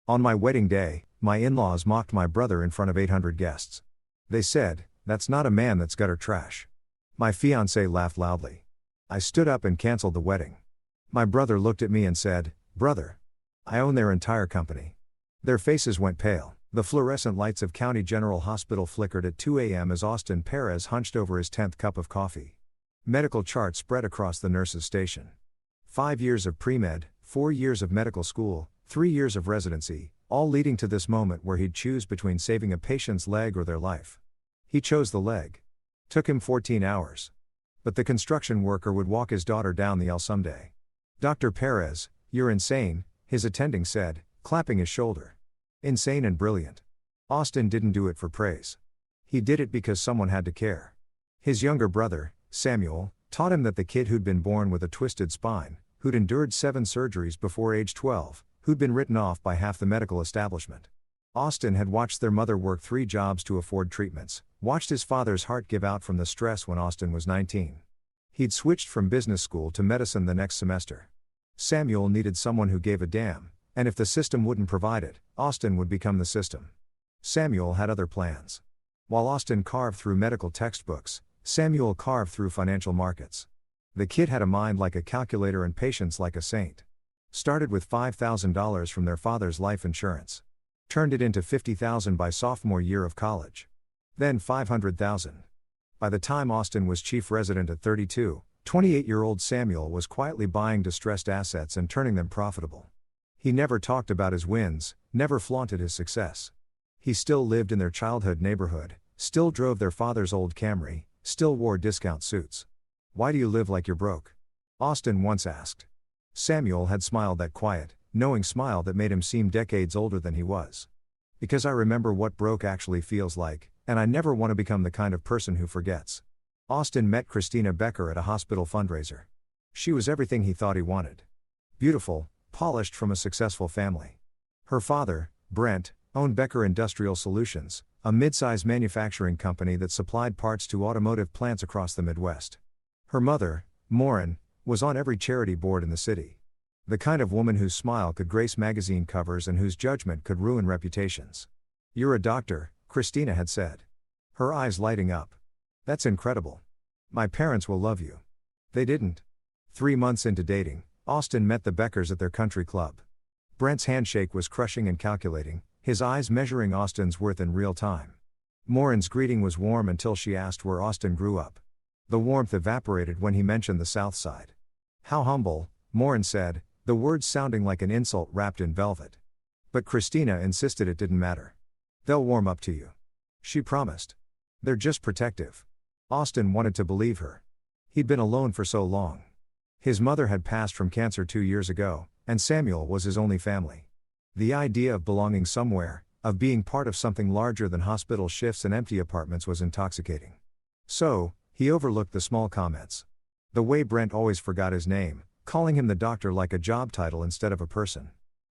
On my wedding day, my in-laws mocked my brother in front of 800 guests. They said, "That's not a man, that's gutter trash." My fiancée laughed loudly. I stood up and canceled the wedding. My brother looked at me and said, "Brother, I own their entire company." Their faces went pale. The fluorescent lights of County General Hospital flickered at 2 a.m. as Austin Perez hunched over his 10th cup of coffee. Medical charts spread across the nurse's station. 5 years of pre-med, 4 years of medical school, 3 years of residency, all leading to this moment where he'd choose between saving a patient's leg or their life. He chose the leg. Took him 14 hours. But the construction worker would walk his daughter down the aisle someday. "Dr. Perez, you're insane," his attending said, clapping his shoulder. Insane and brilliant. Austin didn't do it for praise. He did it because someone had to care. His younger brother, Samuel, taught him that the kid who'd been born with a twisted spine, who'd endured 7 surgeries before age 12, who'd been written off by half the medical establishment. Austin had watched their mother work 3 jobs to afford treatments, watched his father's heart give out from the stress when Austin was 19. He'd switched from business school to medicine the next semester. Samuel needed someone who gave a damn, and if the system wouldn't provide it, Austin would become the system. Samuel had other plans. While Austin carved through medical textbooks, Samuel carved through financial markets. The kid had a mind like a calculator and patience like a saint. Started with $5,000 from their father's life insurance. Turned it into $50,000 by sophomore year of college. Then $500,000. By the time Austin was chief resident at 32, 28-year-old Samuel was quietly buying distressed assets and turning them profitable. He never talked about his wins, never flaunted his success. He still lived in their childhood neighborhood, still drove their father's old Camry, still wore discount suits. "Why do you live like you're broke?" Austin once asked. Samuel had smiled that quiet, knowing smile that made him seem decades older than he was. "Because I remember what broke actually feels like, and I never want to become the kind of person who forgets." Austin met Christina Becker at a hospital fundraiser. She was everything he thought he wanted. Beautiful, polished from a successful family. Her father, Brent, owned Becker Industrial Solutions, a mid-size manufacturing company that supplied parts to automotive plants across the Midwest. Her mother, Maureen, was on every charity board in the city. The kind of woman whose smile could grace magazine covers and whose judgment could ruin reputations. "You're a doctor," Christina had said. Her eyes lighting up. "That's incredible. My parents will love you." They didn't. 3 months into dating, Austin met the Beckers at their country club. Brent's handshake was crushing and calculating, his eyes measuring Austin's worth in real time. Maureen's greeting was warm until she asked where Austin grew up. The warmth evaporated when he mentioned the South Side. "How humble," Maureen said, the words sounding like an insult wrapped in velvet. But Christina insisted it didn't matter. "They'll warm up to you," she promised. "They're just protective." Austin wanted to believe her. He'd been alone for so long. His mother had passed from cancer 2 years ago, and Samuel was his only family. The idea of belonging somewhere, of being part of something larger than hospital shifts and empty apartments was intoxicating. So, he overlooked the small comments. The way Brent always forgot his name, calling him the doctor like a job title instead of a person.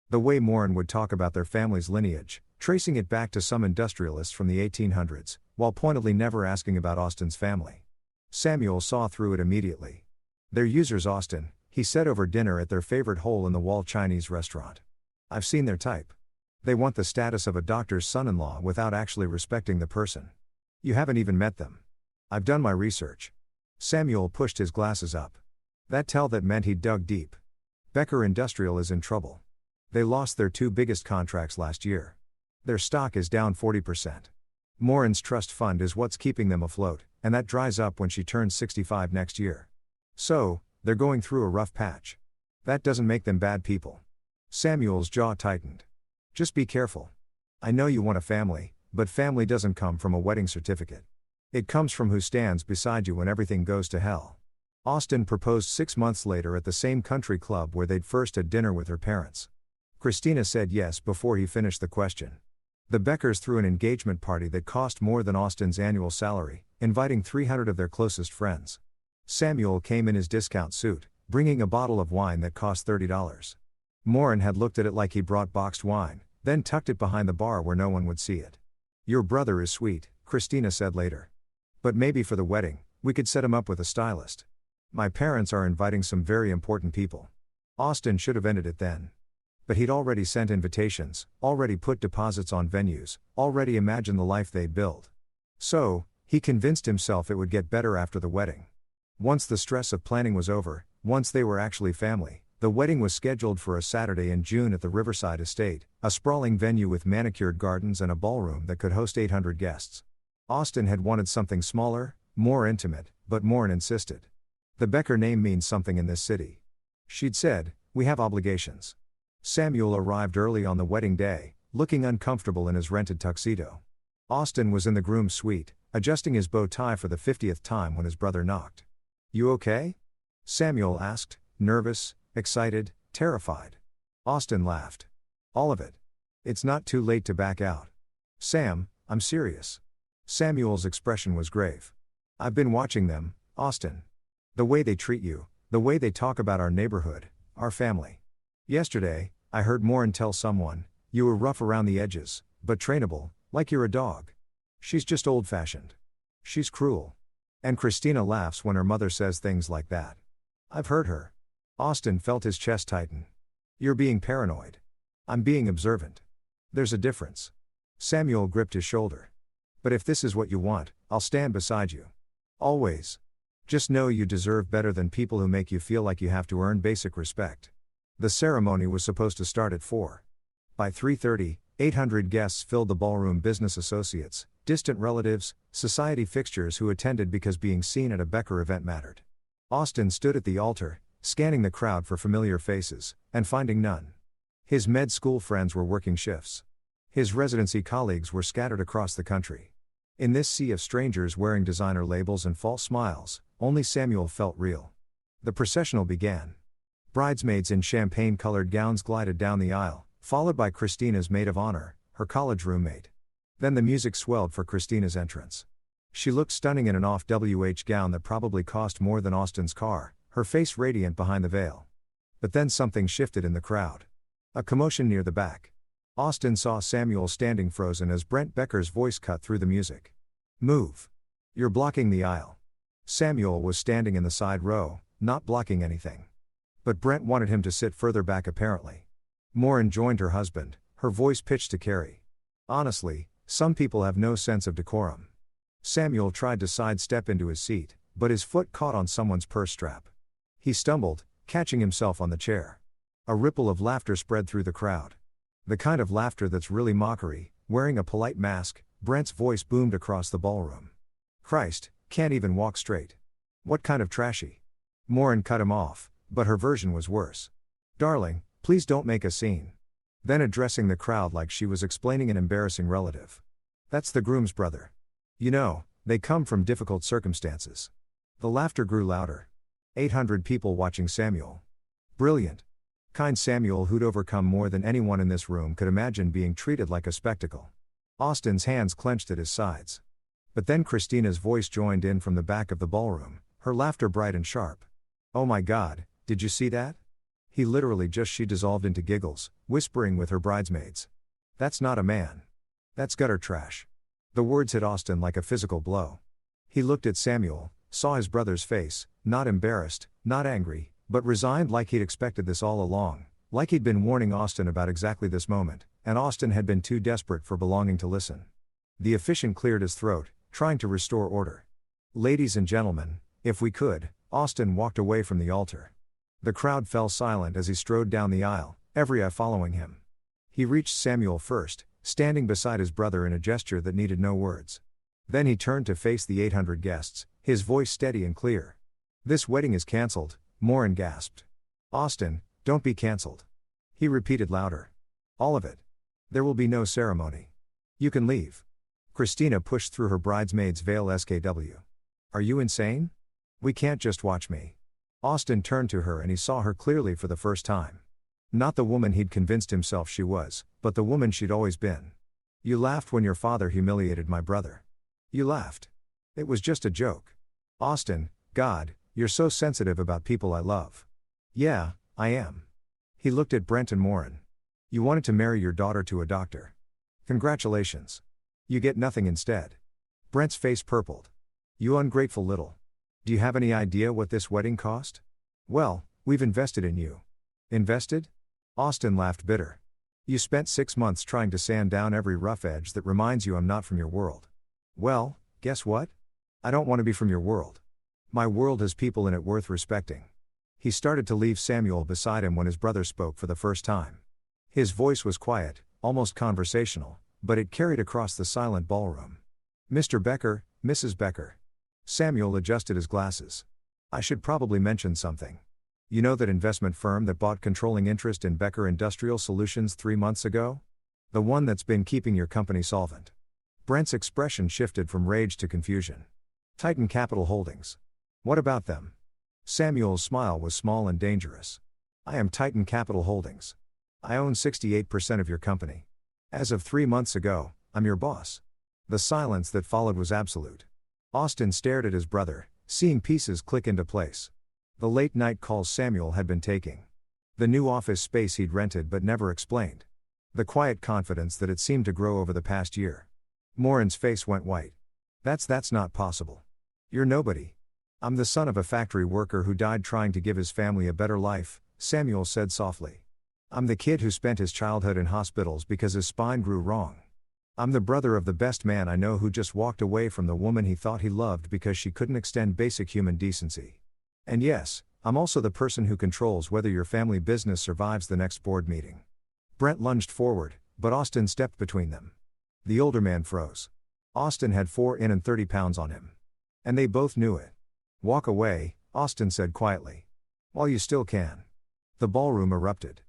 The way Maureen would talk about their family's lineage, tracing it back to some industrialists from the 1800s, while pointedly never asking about Austin's family. Samuel saw through it immediately. "They're users, Austin," he said over dinner at their favorite hole-in-the-wall Chinese restaurant. "I've seen their type. They want the status of a doctor's son-in-law without actually respecting the person. You haven't even met them." "I've done my research." Samuel pushed his glasses up. That meant he'd dug deep. Becker Industrial is in trouble. They lost their 2 biggest contracts last year. Their stock is down 40%. Maureen's trust fund is what's keeping them afloat, and that dries up when she turns 65 next year. So, they're going through a rough patch. That doesn't make them bad people. Samuel's jaw tightened. "Just be careful. I know you want a family, but family doesn't come from a wedding certificate. It comes from who stands beside you when everything goes to hell." Austin proposed 6 months later at the same country club where they'd first had dinner with her parents. Christina said yes before he finished the question. The Beckers threw an engagement party that cost more than Austin's annual salary, inviting 300 of their closest friends. Samuel came in his discount suit, bringing a bottle of wine that cost $30. Maureen had looked at it like he brought boxed wine, then tucked it behind the bar where no one would see it. "Your brother is sweet," Christina said later. "But maybe for the wedding, we could set him up with a stylist. My parents are inviting some very important people." Austin should have ended it then. But he'd already sent invitations, already put deposits on venues, already imagined the life they'd build. So, he convinced himself it would get better after the wedding. Once the stress of planning was over, once they were actually family, the wedding was scheduled for a Saturday in June at the Riverside Estate, a sprawling venue with manicured gardens and a ballroom that could host 800 guests. Austin had wanted something smaller, more intimate, but Morin insisted. The Becker name means something in this city. She'd said, "We have obligations." Samuel arrived early on the wedding day, looking uncomfortable in his rented tuxedo. Austin was in the groom's suite, adjusting his bow tie for the 50th time when his brother knocked. "You okay?" Samuel asked, nervous, excited, terrified. Austin laughed. "All of it. It's not too late to back out." "Sam, I'm serious." Samuel's expression was grave. "I've been watching them, Austin. The way they treat you, the way they talk about our neighborhood, our family. Yesterday, I heard Morin tell someone, you were rough around the edges, but trainable, like you're a dog. She's just old-fashioned. She's cruel. And Christina laughs when her mother says things like that. I've heard her." Austin felt his chest tighten. "You're being paranoid. I'm being observant. There's a difference." Samuel gripped his shoulder. "But if this is what you want, I'll stand beside you. Always. Just know you deserve better than people who make you feel like you have to earn basic respect." The ceremony was supposed to start at 4. By 3:30, 800 guests filled the ballroom. Business associates, distant relatives, society fixtures who attended because being seen at a Becker event mattered. Austin stood at the altar, scanning the crowd for familiar faces, and finding none. His med school friends were working shifts. His residency colleagues were scattered across the country. In this sea of strangers wearing designer labels and false smiles, only Samuel felt real. The processional began. Bridesmaids in champagne-colored gowns glided down the aisle, followed by Christina's maid of honor, her college roommate. Then the music swelled for Christina's entrance. She looked stunning in an off-WH gown that probably cost more than Austin's car, her face radiant behind the veil. But then something shifted in the crowd. A commotion near the back. Austin saw Samuel standing frozen as Brent Becker's voice cut through the music. "Move. You're blocking the aisle." Samuel was standing in the side row, not blocking anything. But Brent wanted him to sit further back apparently. Morin joined her husband, her voice pitched to Carrie. "Honestly, some people have no sense of decorum." Samuel tried to sidestep into his seat, but his foot caught on someone's purse strap. He stumbled, catching himself on the chair. A ripple of laughter spread through the crowd. The kind of laughter that's really mockery, wearing a polite mask. Brent's voice boomed across the ballroom. "Christ, can't even walk straight. What kind of trashy?" Morin cut him off, but her version was worse. "Darling, please don't make a scene." Then addressing the crowd like she was explaining an embarrassing relative. "That's the groom's brother. You know, they come from difficult circumstances." The laughter grew louder. 800 people watching Samuel. Brilliant. Kind Samuel, who'd overcome more than anyone in this room could imagine being treated like a spectacle. Austin's hands clenched at his sides. But then Christina's voice joined in from the back of the ballroom, her laughter bright and sharp. "Oh my God, did you see that?" He literally just She dissolved into giggles, whispering with her bridesmaids. "That's not a man. That's gutter trash." The words hit Austin like a physical blow. He looked at Samuel, saw his brother's face, not embarrassed, not angry, but resigned, like he'd expected this all along, like he'd been warning Austin about exactly this moment, and Austin had been too desperate for belonging to listen. The officiant cleared his throat, trying to restore order. "Ladies and gentlemen, if we could," Austin walked away from the altar. The crowd fell silent as he strode down the aisle, every eye following him. He reached Samuel first, standing beside his brother in a gesture that needed no words. Then he turned to face the 800 guests, his voice steady and clear. "This wedding is cancelled," Morin gasped. "Austin, don't be cancelled." He repeated louder. "All of it. There will be no ceremony. You can leave." Christina pushed through her bridesmaid's veil. "SKW. Are you insane? We can't just watch me." Austin turned to her and he saw her clearly for the first time. Not the woman he'd convinced himself she was, but the woman she'd always been. "You laughed when your father humiliated my brother. You laughed. It was just a joke." "Austin, God, you're so sensitive about people I love." "Yeah, I am." He looked at Brent and Morin. "You wanted to marry your daughter to a doctor. Congratulations. You get nothing instead." Brent's face purpled. "You ungrateful little. Do you have any idea what this wedding cost? Well, we've invested in you." "Invested?" Austin laughed bitter. You spent 6 months trying to sand down every rough edge that reminds you I'm not from your world. Well, guess what? I don't want to be from your world. My world has people in it worth respecting. He started to leave Samuel beside him when his brother spoke for the first time. His voice was quiet, almost conversational, but it carried across the silent ballroom. Mr. Becker, Mrs. Becker. Samuel adjusted his glasses. I should probably mention something. You know that investment firm that bought controlling interest in Becker Industrial Solutions 3 months ago? The one that's been keeping your company solvent. Brent's expression shifted from rage to confusion. Titan Capital Holdings. What about them? Samuel's smile was small and dangerous. I am Titan Capital Holdings. I own 68% of your company. As of 3 months ago, I'm your boss. The silence that followed was absolute. Austin stared at his brother, seeing pieces click into place. The late-night calls Samuel had been taking. The new office space he'd rented but never explained. The quiet confidence that had seemed to grow over the past year. Morin's face went white. That's not possible. You're nobody. I'm the son of a factory worker who died trying to give his family a better life, Samuel said softly. I'm the kid who spent his childhood in hospitals because his spine grew wrong. I'm the brother of the best man I know who just walked away from the woman he thought he loved because she couldn't extend basic human decency. And yes, I'm also the person who controls whether your family business survives the next board meeting. Brent lunged forward, but Austin stepped between them. The older man froze. Austin had 430 pounds on him. And they both knew it. Walk away, Austin said quietly. While you still can. The ballroom erupted.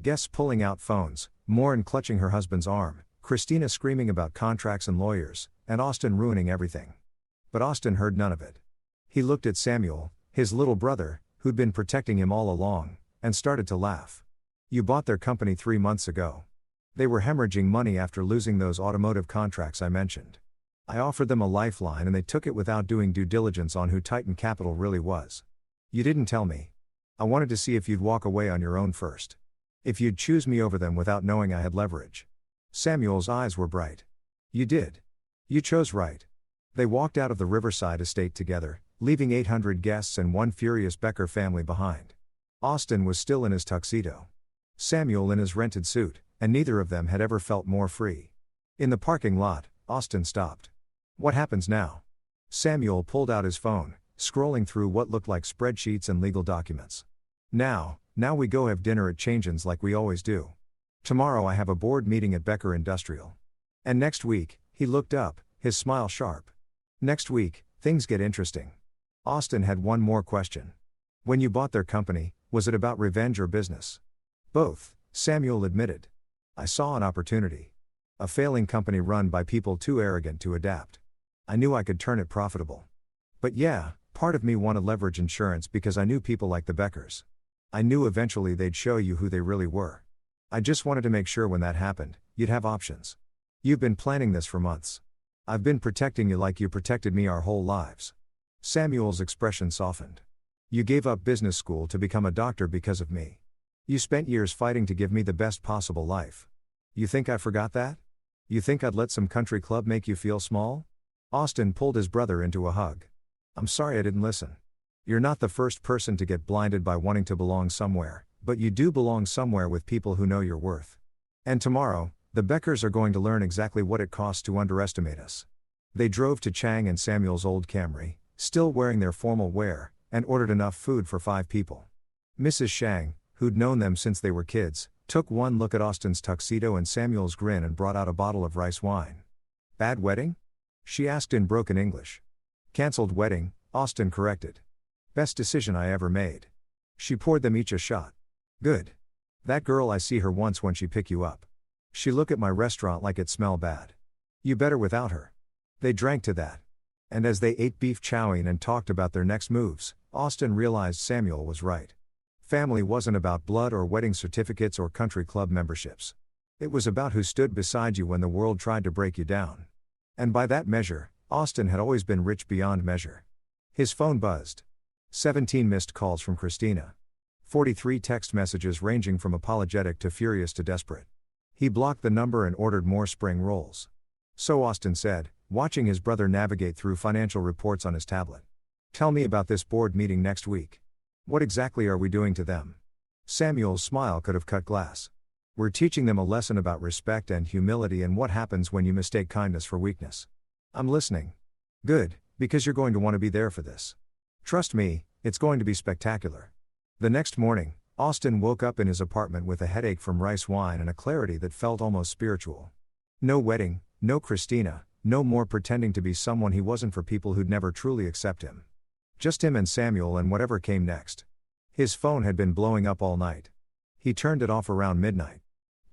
Guests pulling out phones, Morin clutching her husband's arm, Christina screaming about contracts and lawyers, and Austin ruining everything. But Austin heard none of it. He looked at Samuel, his little brother, who'd been protecting him all along, and started to laugh. You bought their company 3 months ago. They were hemorrhaging money after losing those automotive contracts I mentioned. I offered them a lifeline and they took it without doing due diligence on who Titan Capital really was. You didn't tell me. I wanted to see if you'd walk away on your own first. If you'd choose me over them without knowing I had leverage. Samuel's eyes were bright. You did. You chose right. They walked out of the Riverside estate together, leaving 800 guests and one furious Becker family behind. Austin was still in his tuxedo. Samuel in his rented suit, and neither of them had ever felt more free. In the parking lot, Austin stopped. What happens now? Samuel pulled out his phone, scrolling through what looked like spreadsheets and legal documents. Now we go have dinner at Changin's like we always do. Tomorrow I have a board meeting at Becker Industrial. And next week, he looked up, his smile sharp. Next week, things get interesting. Austin had one more question. When you bought their company, was it about revenge or business? Both, Samuel admitted. I saw an opportunity. A failing company run by people too arrogant to adapt. I knew I could turn it profitable. But yeah, part of me wanted leverage insurance because I knew people like the Beckers. I knew eventually they'd show you who they really were. I just wanted to make sure when that happened, you'd have options. You've been planning this for months. I've been protecting you like you protected me our whole lives. Samuel's expression softened. You gave up business school to become a doctor because of me. You spent years fighting to give me the best possible life. You think I forgot that? You think I'd let some country club make you feel small? Austin pulled his brother into a hug. I'm sorry I didn't listen. You're not the first person to get blinded by wanting to belong somewhere, but you do belong somewhere with people who know your worth. And tomorrow, the Beckers are going to learn exactly what it costs to underestimate us. They drove to Chang and Samuel's old Camry, still wearing their formal wear, and ordered enough food for 5 people. Mrs. Shang, who'd known them since they were kids, took one look at Austin's tuxedo and Samuel's grin and brought out a bottle of rice wine. Bad wedding? She asked in broken English. Cancelled wedding, Austin corrected. Best decision I ever made. She poured them each a shot. Good. That girl I see her once when she pick you up. She look at my restaurant like it smell bad. You better without her. They drank to that. And as they ate beef chowing and talked about their next moves, Austin realized Samuel was right. Family wasn't about blood or wedding certificates or country club memberships. It was about who stood beside you when the world tried to break you down. And by that measure, Austin had always been rich beyond measure. His phone buzzed. 17 missed calls from Christina. 43 text messages ranging from apologetic to furious to desperate. He blocked the number and ordered more spring rolls. So Austin said, watching his brother navigate through financial reports on his tablet. Tell me about this board meeting next week. What exactly are we doing to them? Samuel's smile could have cut glass. We're teaching them a lesson about respect and humility and what happens when you mistake kindness for weakness. I'm listening. Good, because you're going to want to be there for this. Trust me, it's going to be spectacular. The next morning, Austin woke up in his apartment with a headache from rice wine and a clarity that felt almost spiritual. No wedding, no Christina, no more pretending to be someone he wasn't for people who'd never truly accept him. Just him and Samuel and whatever came next. His phone had been blowing up all night. He turned it off around midnight.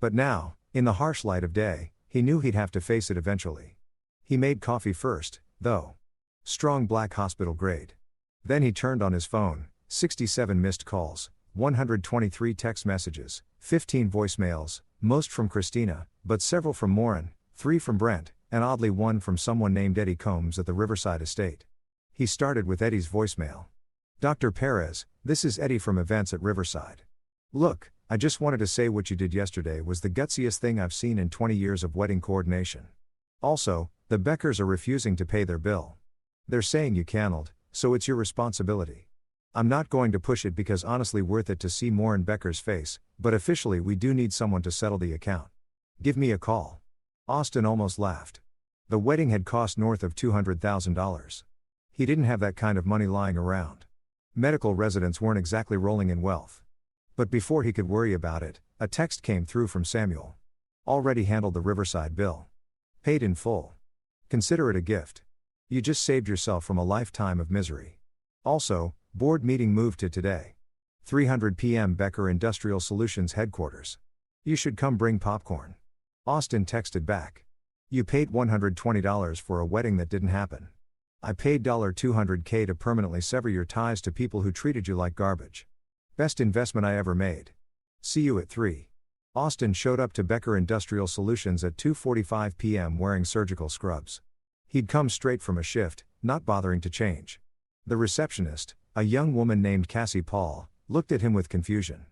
But now, in the harsh light of day, he knew he'd have to face it eventually. He made coffee first, though. Strong black hospital grade. Then he turned on his phone, 67 missed calls, 123 text messages, 15 voicemails, most from Christina, but several from Morin, 3 from Brent, and oddly one from someone named Eddie Combs at the Riverside estate. He started with Eddie's voicemail. Dr. Perez, this is Eddie from events at Riverside. Look, I just wanted to say what you did yesterday was the gutsiest thing I've seen in 20 years of wedding coordination. Also, the Beckers are refusing to pay their bill. They're saying you canceled, so it's your responsibility. I'm not going to push it because honestly worth it to see Morin Becker's face, but officially we do need someone to settle the account. Give me a call. Austin almost laughed. The wedding had cost north of $200,000. He didn't have that kind of money lying around. Medical residents weren't exactly rolling in wealth. But before he could worry about it, a text came through from Samuel. Already handled the Riverside bill. Paid in full. Consider it a gift. You just saved yourself from a lifetime of misery. Also, board meeting moved to today. 3:00 p.m. Becker Industrial Solutions headquarters. You should come bring popcorn. Austin texted back. You paid $120 for a wedding that didn't happen. I paid $200K to permanently sever your ties to people who treated you like garbage. Best investment I ever made. See you at 3. Austin showed up to Becker Industrial Solutions at 2:45 p.m. wearing surgical scrubs. He'd come straight from a shift, not bothering to change. The receptionist, a young woman named Cassie Paul, looked at him with confusion.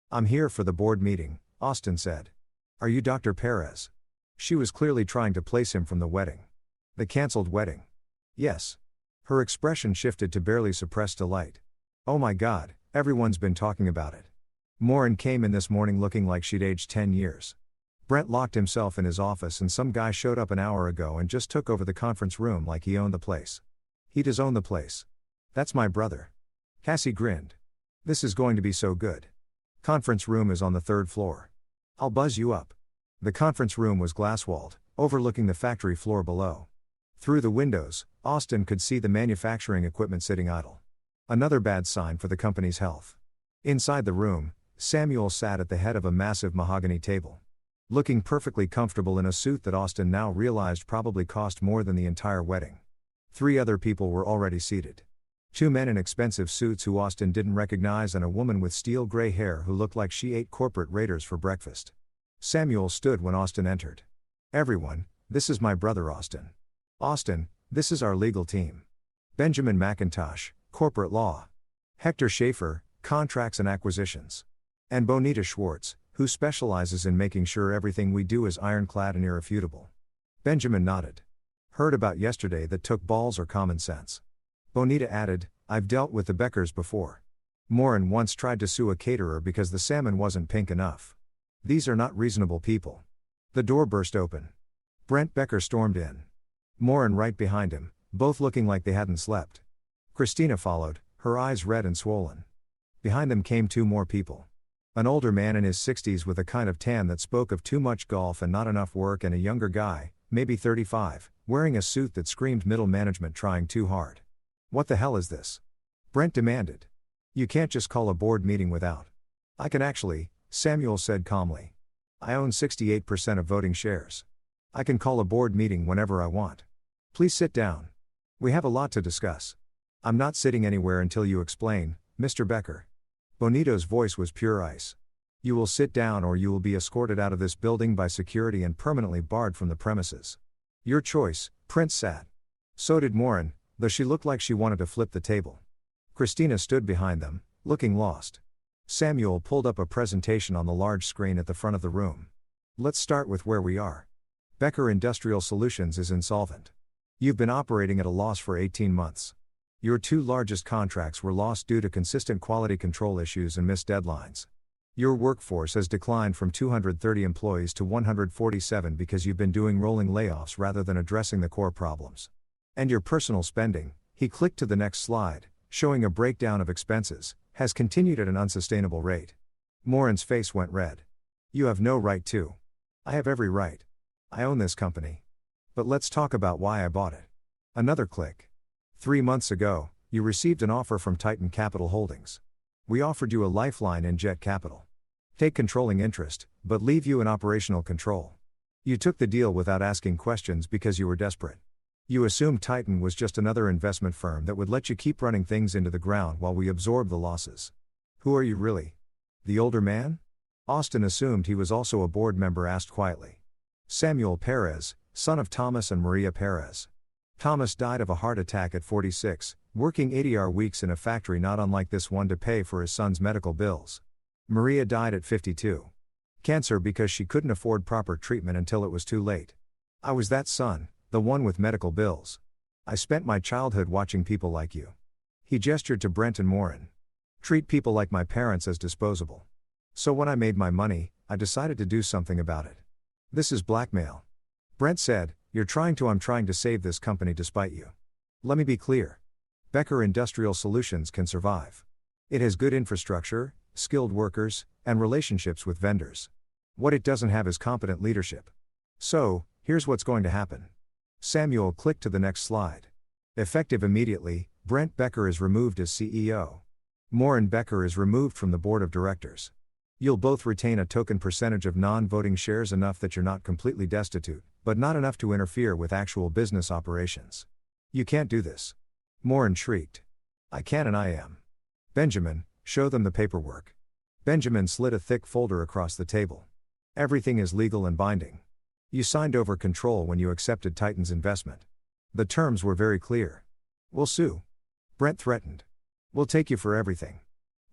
I'm here for the board meeting, Austin said. Are you Dr. Perez? She was clearly trying to place him from the wedding. The cancelled wedding. Yes. Her expression shifted to barely suppressed delight. Oh my God, everyone's been talking about it. Morin came in this morning looking like she'd aged 10 years. Brent locked himself in his office and some guy showed up an hour ago and just took over the conference room like he owned the place. He does own the place. That's my brother. Cassie grinned. This is going to be so good. Conference room is on the 3rd floor. I'll buzz you up. The conference room was glass-walled, overlooking the factory floor below. Through the windows, Austin could see the manufacturing equipment sitting idle. Another bad sign for the company's health. Inside the room, Samuel sat at the head of a massive mahogany table. Looking perfectly comfortable in a suit that Austin now realized probably cost more than the entire wedding. 3 other people were already seated. 2 men in expensive suits who Austin didn't recognize and a woman with steel gray hair who looked like she ate corporate raiders for breakfast. Samuel stood when Austin entered. Everyone, this is my brother Austin. Austin, this is our legal team. Benjamin McIntosh, corporate law. Hector Schaefer, contracts and acquisitions. And Bonita Schwartz, who specializes in making sure everything we do is ironclad and irrefutable. Benjamin nodded. Heard about yesterday that took balls or common sense. Bonita added, I've dealt with the Beckers before. Morin once tried to sue a caterer because the salmon wasn't pink enough. These are not reasonable people. The door burst open. Brent Becker stormed in. Morin right behind him, both looking like they hadn't slept. Christina followed, her eyes red and swollen. Behind them came 2 more people. An older man in his 60s with a kind of tan that spoke of too much golf and not enough work, and a younger guy, maybe 35, wearing a suit that screamed middle management trying too hard. What the hell is this? Brent demanded. You can't just call a board meeting without. I can actually, Samuel said calmly. I own 68% of voting shares. I can call a board meeting whenever I want. Please sit down. We have a lot to discuss. I'm not sitting anywhere until you explain, Mr. Becker. Bonito's voice was pure ice. You will sit down or you will be escorted out of this building by security and permanently barred from the premises. Your choice, Prince sat. So did Morin, though she looked like she wanted to flip the table. Christina stood behind them, looking lost. Samuel pulled up a presentation on the large screen at the front of the room. Let's start with where we are. Becker Industrial Solutions is insolvent. You've been operating at a loss for 18 months. Your 2 largest contracts were lost due to consistent quality control issues and missed deadlines. Your workforce has declined from 230 employees to 147 because you've been doing rolling layoffs rather than addressing the core problems. And your personal spending, he clicked to the next slide, showing a breakdown of expenses, has continued at an unsustainable rate. Morin's face went red. You have no right to. I have every right. I own this company. But let's talk about why I bought it. Another click. 3 months ago, you received an offer from Titan Capital Holdings. We offered you a lifeline in Jet Capital. Take controlling interest, but leave you in operational control. You took the deal without asking questions because you were desperate. You assumed Titan was just another investment firm that would let you keep running things into the ground while we absorb the losses. Who are you really? The older man? Austin assumed he was also a board member, asked quietly. Samuel Perez, son of Thomas and Maria Perez. Thomas died of a heart attack at 46, working 80-hour weeks in a factory not unlike this one to pay for his son's medical bills. Maria died at 52. Cancer because she couldn't afford proper treatment until it was too late. I was that son, the one with medical bills. I spent my childhood watching people like you. He gestured to Brent and Morin. Treat people like my parents as disposable. So when I made my money, I decided to do something about it. This is blackmail. Brent said, I'm trying to save this company despite you. Let me be clear. Becker Industrial Solutions can survive. It has good infrastructure, skilled workers, and relationships with vendors. What it doesn't have is competent leadership. So, here's what's going to happen. Samuel clicked to the next slide. Effective immediately, Brent Becker is removed as CEO. Morin Becker is removed from the board of directors. You'll both retain a token percentage of non-voting shares, enough that you're not completely destitute, but not enough to interfere with actual business operations. You can't do this. Morin shrieked. I can and I am. Benjamin, show them the paperwork. Benjamin slid a thick folder across the table. Everything is legal and binding. You signed over control when you accepted Titan's investment. The terms were very clear. We'll sue. Brent threatened. We'll take you for everything.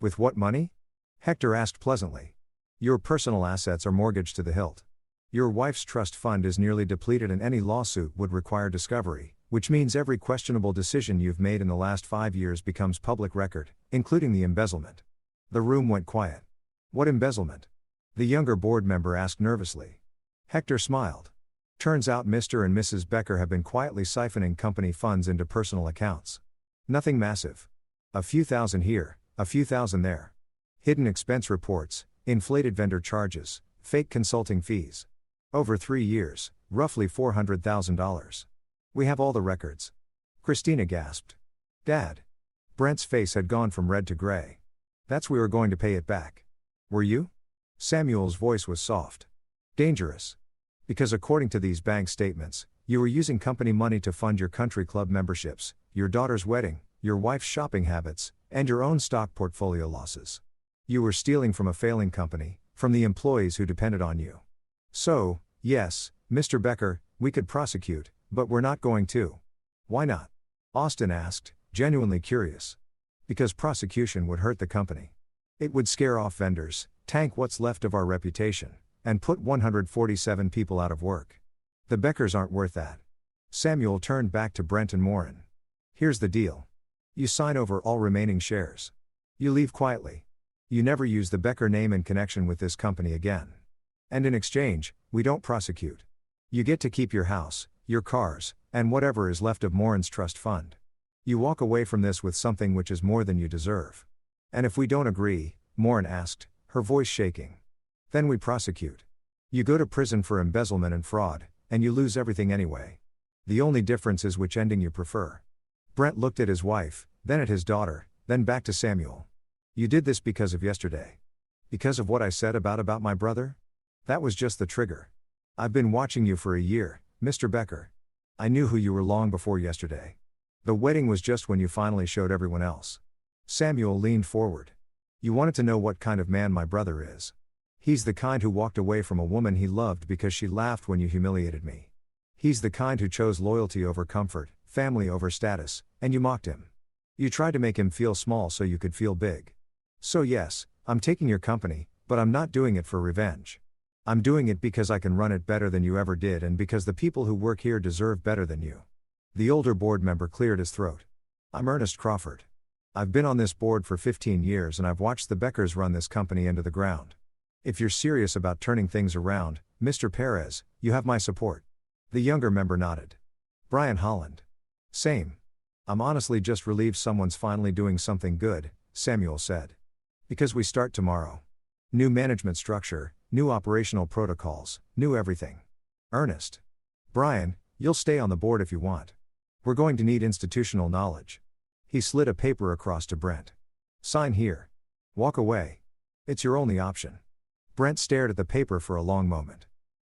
With what money? Hector asked pleasantly. Your personal assets are mortgaged to the hilt. Your wife's trust fund is nearly depleted and any lawsuit would require discovery, which means every questionable decision you've made in the last 5 years becomes public record, including the embezzlement. The room went quiet. What embezzlement? The younger board member asked nervously. Hector smiled. Turns out Mr. and Mrs. Becker have been quietly siphoning company funds into personal accounts. Nothing massive. A few thousand here, a few thousand there. Hidden expense reports, inflated vendor charges, fake consulting fees. Over 3 years, roughly $400,000. We have all the records. Christina gasped. Dad. Brent's face had gone from red to gray. We were going to pay it back. Were you? Samuel's voice was soft. Dangerous. Because according to these bank statements, you were using company money to fund your country club memberships, your daughter's wedding, your wife's shopping habits, and your own stock portfolio losses. You were stealing from a failing company, from the employees who depended on you. So, yes, Mr. Becker, we could prosecute, but we're not going to. Why not? Austin asked, genuinely curious. Because prosecution would hurt the company. It would scare off vendors, tank what's left of our reputation, and put 147 people out of work. The Beckers aren't worth that. Samuel turned back to Brent and Morin. Here's the deal. You sign over all remaining shares. You leave quietly. You never use the Becker name in connection with this company again. And in exchange, we don't prosecute. You get to keep your house, your cars, and whatever is left of Morin's trust fund. You walk away from this with something which is more than you deserve. And if we don't agree, Morin asked, her voice shaking. Then we prosecute. You go to prison for embezzlement and fraud, and you lose everything anyway. The only difference is which ending you prefer. Brent looked at his wife, then at his daughter, then back to Samuel. You did this because of yesterday. Because of what I said about my brother? That was just the trigger. I've been watching you for a year, Mr. Becker. I knew who you were long before yesterday. The wedding was just when you finally showed everyone else. Samuel leaned forward. You wanted to know what kind of man my brother is. He's the kind who walked away from a woman he loved because she laughed when you humiliated me. He's the kind who chose loyalty over comfort, family over status, and you mocked him. You tried to make him feel small so you could feel big. So yes, I'm taking your company, but I'm not doing it for revenge. I'm doing it because I can run it better than you ever did and because the people who work here deserve better than you. The older board member cleared his throat. I'm Ernest Crawford. I've been on this board for 15 years and I've watched the Beckers run this company into the ground. If you're serious about turning things around, Mr. Perez, you have my support. The younger member nodded. Brian Holland. Same. I'm honestly just relieved someone's finally doing something good, Samuel said. Because we start tomorrow. New management structure, new operational protocols, new everything. Ernest. Brian, you'll stay on the board if you want. We're going to need institutional knowledge. He slid a paper across to Brent. Sign here. Walk away. It's your only option. Brent stared at the paper for a long moment.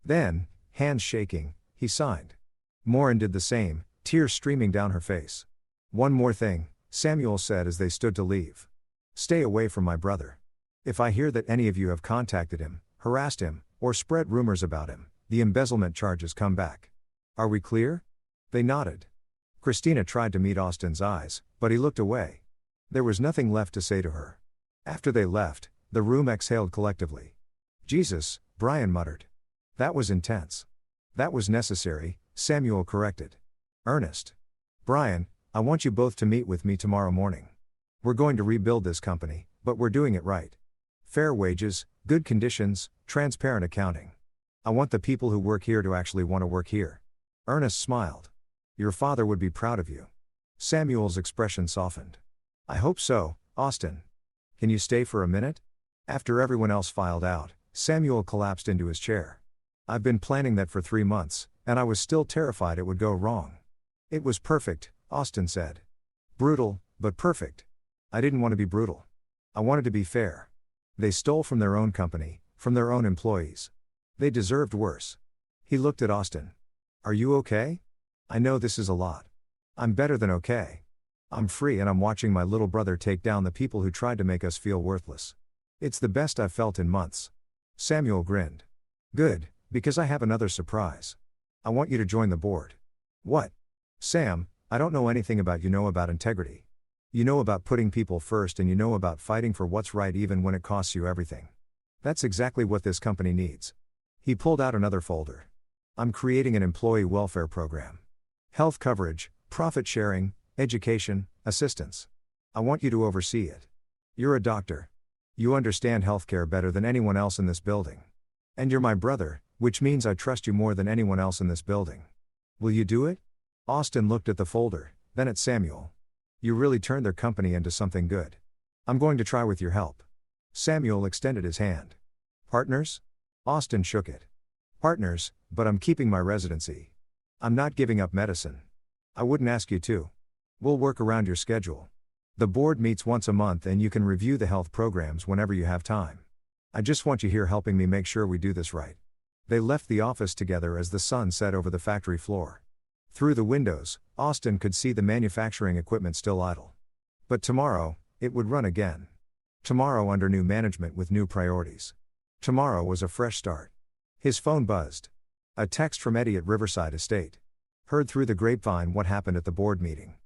Then, hands shaking, he signed. Morin did the same, tears streaming down her face. One more thing, Samuel said as they stood to leave. Stay away from my brother. If I hear that any of you have contacted him, harassed him, or spread rumors about him, the embezzlement charges come back. Are we clear? They nodded. Christina tried to meet Austin's eyes, but he looked away. There was nothing left to say to her. After they left, the room exhaled collectively. Jesus, Brian muttered. That was intense. That was necessary, Samuel corrected. Ernest. Brian, I want you both to meet with me tomorrow morning. We're going to rebuild this company, but we're doing it right. Fair wages, good conditions, transparent accounting. I want the people who work here to actually want to work here. Ernest smiled. Your father would be proud of you. Samuel's expression softened. I hope so, Austin. Can you stay for a minute? After everyone else filed out, Samuel collapsed into his chair. I've been planning that for 3 months, and I was still terrified it would go wrong. It was perfect, Austin said. Brutal, but perfect. I didn't want to be brutal. I wanted to be fair. They stole from their own company, from their own employees. They deserved worse. He looked at Austin. Are you okay? I know this is a lot. I'm better than okay. I'm free and I'm watching my little brother take down the people who tried to make us feel worthless. It's the best I've felt in months. Samuel grinned. Good, because I have another surprise. I want you to join the board. What? Sam, I don't know anything about about integrity. You know about putting people first and you know about fighting for what's right even when it costs you everything. That's exactly what this company needs. He pulled out another folder. I'm creating an employee welfare program. Health coverage, profit sharing, education, assistance. I want you to oversee it. You're a doctor. You understand healthcare better than anyone else in this building. And you're my brother, which means I trust you more than anyone else in this building. Will you do it? Austin looked at the folder, then at Samuel. You really turned their company into something good. I'm going to try with your help. Samuel extended his hand. Partners? Austin shook it. Partners, but I'm keeping my residency. I'm not giving up medicine. I wouldn't ask you to. We'll work around your schedule. The board meets once a month and you can review the health programs whenever you have time. I just want you here helping me make sure we do this right. They left the office together as the sun set over the factory floor. Through the windows, Austin could see the manufacturing equipment still idle. But tomorrow, it would run again. Tomorrow under new management with new priorities. Tomorrow was a fresh start. His phone buzzed. A text from Eddie at Riverside Estate. Heard through the grapevine what happened at the board meeting.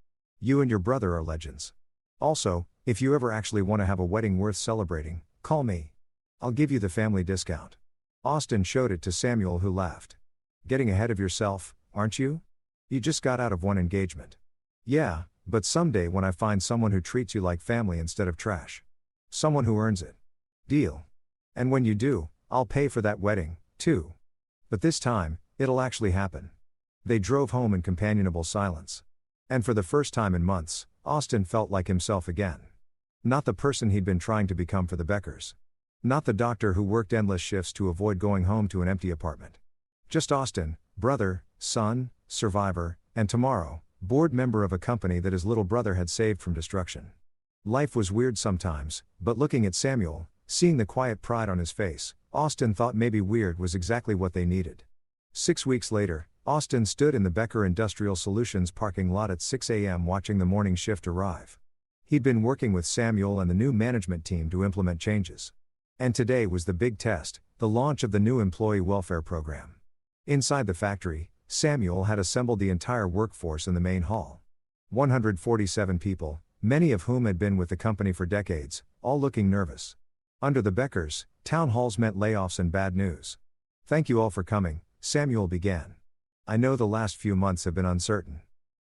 You and your brother are legends. Also, if you ever actually want to have a wedding worth celebrating, call me. I'll give you the family discount. Austin showed it to Samuel, who laughed. Getting ahead of yourself, aren't you? You just got out of one engagement. Yeah, but someday when I find someone who treats you like family instead of trash. Someone who earns it. Deal. And when you do, I'll pay for that wedding, too. But this time, it'll actually happen. They drove home in companionable silence. And for the first time in months, Austin felt like himself again. Not the person he'd been trying to become for the Beckers. Not the doctor who worked endless shifts to avoid going home to an empty apartment. Just Austin, brother, son, survivor, and tomorrow, board member of a company that his little brother had saved from destruction. Life was weird sometimes, but looking at Samuel, seeing the quiet pride on his face, Austin thought maybe weird was exactly what they needed. 6 weeks later, Austin stood in the Becker Industrial Solutions parking lot at 6 a.m. watching the morning shift arrive. He'd been working with Samuel and the new management team to implement changes. And today was the big test, the launch of the new employee welfare program. Inside the factory, Samuel had assembled the entire workforce in the main hall. 147 people, many of whom had been with the company for decades, all looking nervous. Under the Beckers, town halls meant layoffs and bad news. Thank you all for coming, Samuel began. I know the last few months have been uncertain.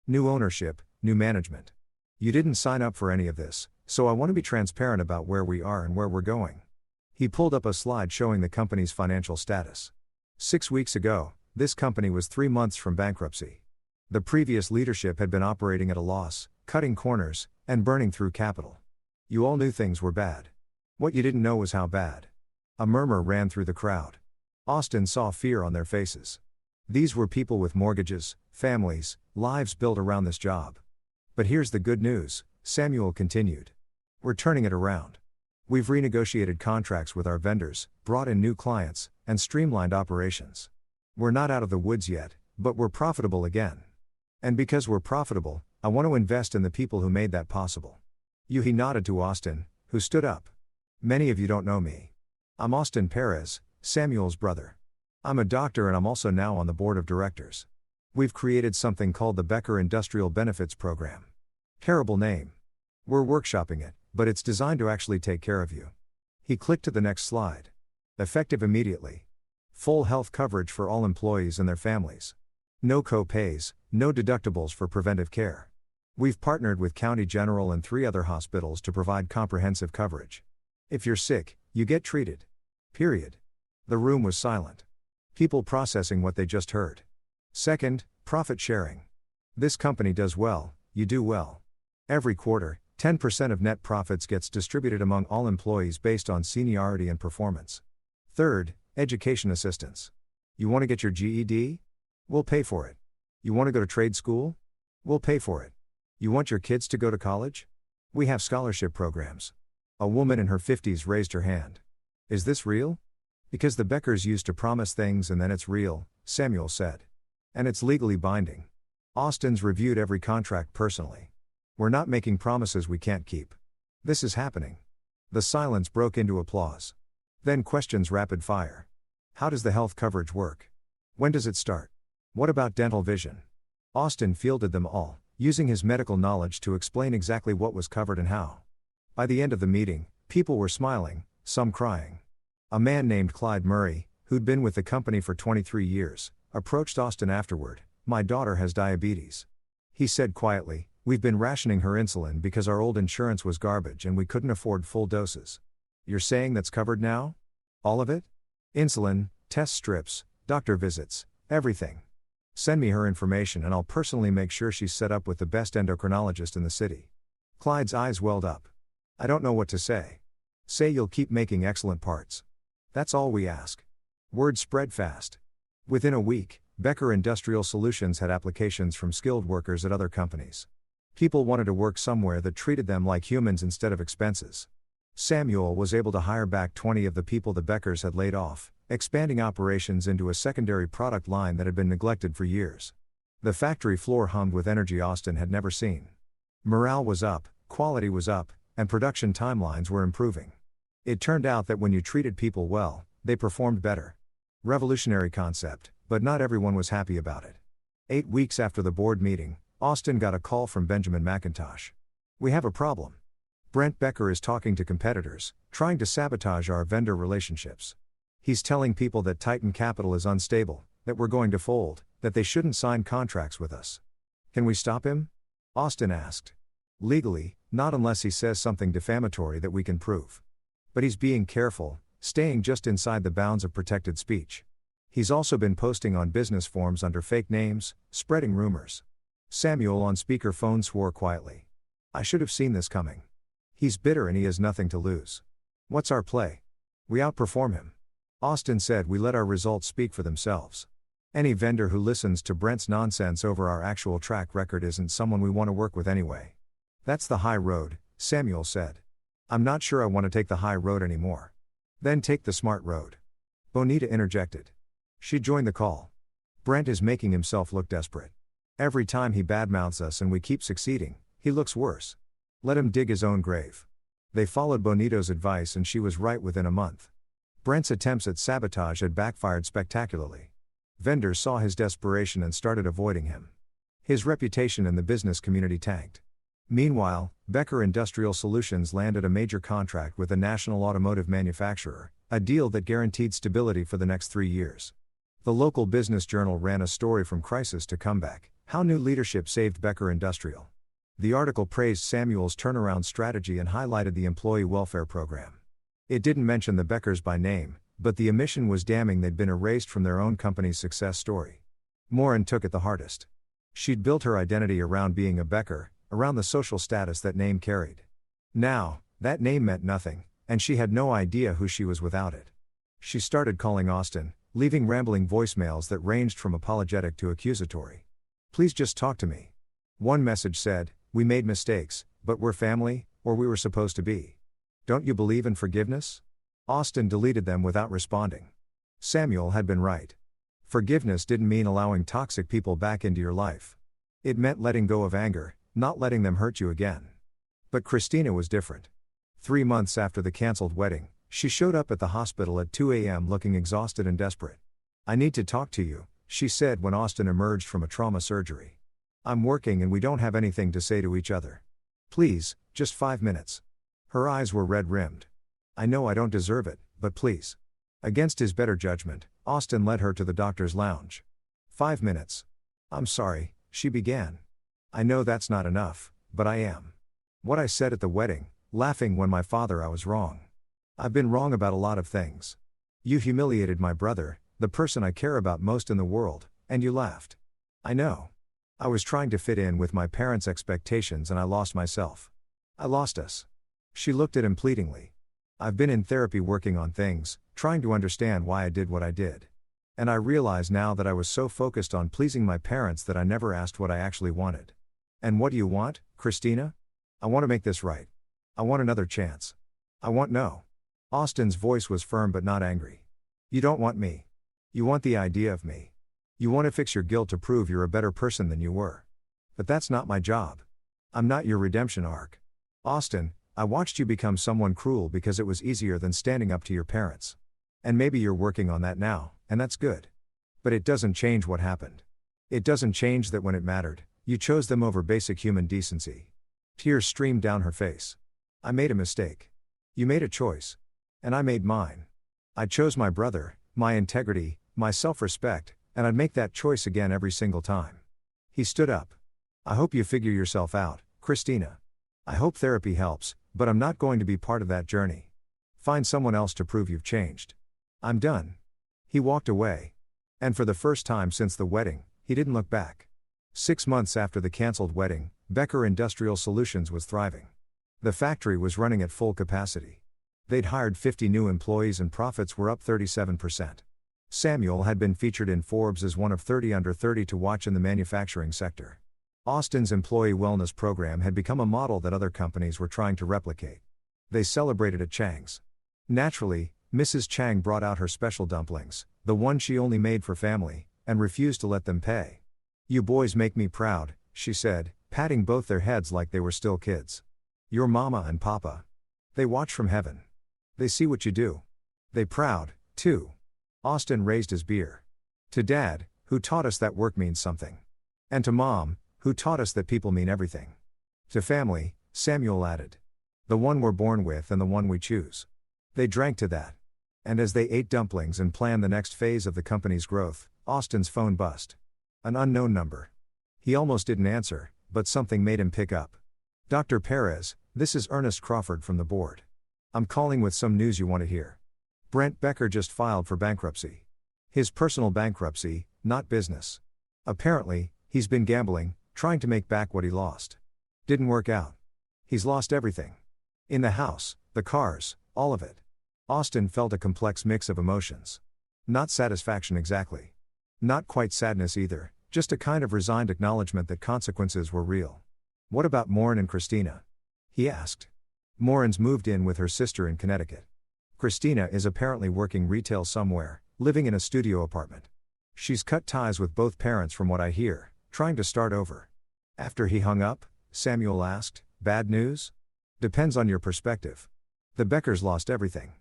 New ownership, new management. You didn't sign up for any of this, so I want to be transparent about where we are and where we're going. He pulled up a slide showing the company's financial status. 6 weeks ago, this company was 3 months from bankruptcy. The previous leadership had been operating at a loss, cutting corners, and burning through capital. You all knew things were bad. What you didn't know was how bad. A murmur ran through the crowd. Austin saw fear on their faces. These were people with mortgages, families, lives built around this job. But here's the good news, Samuel continued. We're turning it around. We've renegotiated contracts with our vendors, brought in new clients, and streamlined operations. We're not out of the woods yet, but we're profitable again. And because we're profitable, I want to invest in the people who made that possible. He nodded to Austin, who stood up. Many of you don't know me. I'm Austin Perez, Samuel's brother. I'm a doctor and I'm also now on the board of directors. We've created something called the Becker Industrial Benefits Program. Terrible name. We're workshopping it, but it's designed to actually take care of you. He clicked to the next slide. Effective immediately. Full health coverage for all employees and their families. No co-pays, no deductibles for preventive care. We've partnered with County General and 3 other hospitals to provide comprehensive coverage. If you're sick, you get treated. Period. The room was silent. People processing what they just heard. Second, profit sharing. This company does well, you do well. Every quarter, 10% of net profits gets distributed among all employees based on seniority and performance. Third, education assistance. You want to get your GED? We'll pay for it. You want to go to trade school? We'll pay for it. You want your kids to go to college? We have scholarship programs. A woman in her 50s raised her hand. Is this real? Because the Beckers used to promise things and then it's real, Samuel said. And it's legally binding. Austin's reviewed every contract personally. We're not making promises we can't keep. This is happening. The silence broke into applause. Then questions rapid fire. How does the health coverage work? When does it start? What about dental vision? Austin fielded them all, using his medical knowledge to explain exactly what was covered and how. By the end of the meeting, people were smiling, some crying. A man named Clyde Murray, who'd been with the company for 23 years, approached Austin afterward. My daughter has diabetes. He said quietly, we've been rationing her insulin because our old insurance was garbage and we couldn't afford full doses. You're saying that's covered now? All of it? Insulin, test strips, doctor visits, everything. Send me her information and I'll personally make sure she's set up with the best endocrinologist in the city. Clyde's eyes welled up. I don't know what to say. Say you'll keep making excellent parts. That's all we ask. Word spread fast. Within a week, Becker Industrial Solutions had applications from skilled workers at other companies. People wanted to work somewhere that treated them like humans instead of expenses. Samuel was able to hire back 20 of the people the Beckers had laid off, expanding operations into a secondary product line that had been neglected for years. The factory floor hummed with energy Austin had never seen. Morale was up, quality was up, and production timelines were improving. It turned out that when you treated people well, they performed better. Revolutionary concept, but not everyone was happy about it. 8 weeks after the board meeting, Austin got a call from Benjamin McIntosh. We have a problem. Brent Becker is talking to competitors, trying to sabotage our vendor relationships. He's telling people that Titan Capital is unstable, that we're going to fold, that they shouldn't sign contracts with us. Can we stop him? Austin asked. Legally, not unless he says something defamatory that we can prove. But he's being careful, staying just inside the bounds of protected speech. He's also been posting on business forms under fake names, spreading rumors. Samuel on speakerphone swore quietly. I should have seen this coming. He's bitter and he has nothing to lose. What's our play? We outperform him. Austin said we let our results speak for themselves. Any vendor who listens to Brent's nonsense over our actual track record isn't someone we want to work with anyway. That's the high road, Samuel said. I'm not sure I want to take the high road anymore. Then take the smart road. Bonita interjected. She joined the call. Brent is making himself look desperate. Every time he badmouths us and we keep succeeding, he looks worse. Let him dig his own grave. They followed Bonito's advice and she was right within a month. Brent's attempts at sabotage had backfired spectacularly. Vendors saw his desperation and started avoiding him. His reputation in the business community tanked. Meanwhile, Becker Industrial Solutions landed a major contract with a national automotive manufacturer, a deal that guaranteed stability for the next 3 years. The local business journal ran a story from crisis to comeback, how new leadership saved Becker Industrial. The article praised Samuel's turnaround strategy and highlighted the employee welfare program. It didn't mention the Beckers by name, but the omission was damning. They'd been erased from their own company's success story. Morin took it the hardest. She'd built her identity around being a Becker, around the social status that name carried. Now, that name meant nothing, and she had no idea who she was without it. She started calling Austin, leaving rambling voicemails that ranged from apologetic to accusatory. "Please just talk to me." One message said, "We made mistakes, but we're family, or we were supposed to be. Don't you believe in forgiveness?" Austin deleted them without responding. Samuel had been right. Forgiveness didn't mean allowing toxic people back into your life. It meant letting go of anger, not letting them hurt you again. But Christina was different. 3 months after the cancelled wedding, she showed up at the hospital at 2 a.m. looking exhausted and desperate. "I need to talk to you," she said when Austin emerged from a trauma surgery. "I'm working and we don't have anything to say to each other. Please, just 5 minutes." Her eyes were red-rimmed. "I know I don't deserve it, but please." Against his better judgment, Austin led her to the doctor's lounge. 5 minutes. "I'm sorry," she began. "I know that's not enough, but I am. What I said at the wedding, laughing when my father, I was wrong. I've been wrong about a lot of things. You humiliated my brother, the person I care about most in the world, and you laughed. I know. I was trying to fit in with my parents' expectations and I lost myself. I lost us." She looked at him pleadingly. "I've been in therapy working on things, trying to understand why I did what I did. And I realize now that I was so focused on pleasing my parents that I never asked what I actually wanted. And what do you want, Christina? I want to make this right. I want another chance. I want no." Austin's voice was firm but not angry. "You don't want me. You want the idea of me. You want to fix your guilt to prove you're a better person than you were. But that's not my job. I'm not your redemption arc. Austin, I watched you become someone cruel because it was easier than standing up to your parents. And maybe you're working on that now, and that's good. But it doesn't change what happened. It doesn't change that when it mattered, you chose them over basic human decency." Tears streamed down her face. "I made a mistake. You made a choice. And I made mine. I chose my brother, my integrity, my self-respect, and I'd make that choice again every single time." He stood up. "I hope you figure yourself out, Christina. I hope therapy helps, but I'm not going to be part of that journey. Find someone else to prove you've changed. I'm done." He walked away. And for the first time since the wedding, he didn't look back. 6 months after the cancelled wedding, Becker Industrial Solutions was thriving. The factory was running at full capacity. They'd hired 50 new employees and profits were up 37%. Samuel had been featured in Forbes as one of 30 under 30 to watch in the manufacturing sector. Austin's employee wellness program had become a model that other companies were trying to replicate. They celebrated at Chang's. Naturally, Mrs. Chang brought out her special dumplings, the one she only made for family, and refused to let them pay. "You boys make me proud," she said, patting both their heads like they were still kids. "Your mama and papa. They watch from heaven. They see what you do. They proud, too." Austin raised his beer. "To Dad, who taught us that work means something. And to Mom, who taught us that people mean everything. To family," Samuel added. "The one we're born with and the one we choose." They drank to that. And as they ate dumplings and planned the next phase of the company's growth, Austin's phone buzzed. An unknown number. He almost didn't answer, but something made him pick up. "Dr. Perez, this is Ernest Crawford from the board. I'm calling with some news you want to hear. Brent Becker just filed for bankruptcy. His personal bankruptcy, not business. Apparently, he's been gambling, trying to make back what he lost. Didn't work out. He's lost everything. In the house, the cars, all of it." Austin felt a complex mix of emotions. Not satisfaction exactly. Not quite sadness either, just a kind of resigned acknowledgement that consequences were real. "What about Morin and Christina?" he asked. "Morin's moved in with her sister in Connecticut. Christina is apparently working retail somewhere, living in a studio apartment. She's cut ties with both parents from what I hear, trying to start over." After he hung up, Samuel asked, "Bad news?" "Depends on your perspective. The Beckers lost everything."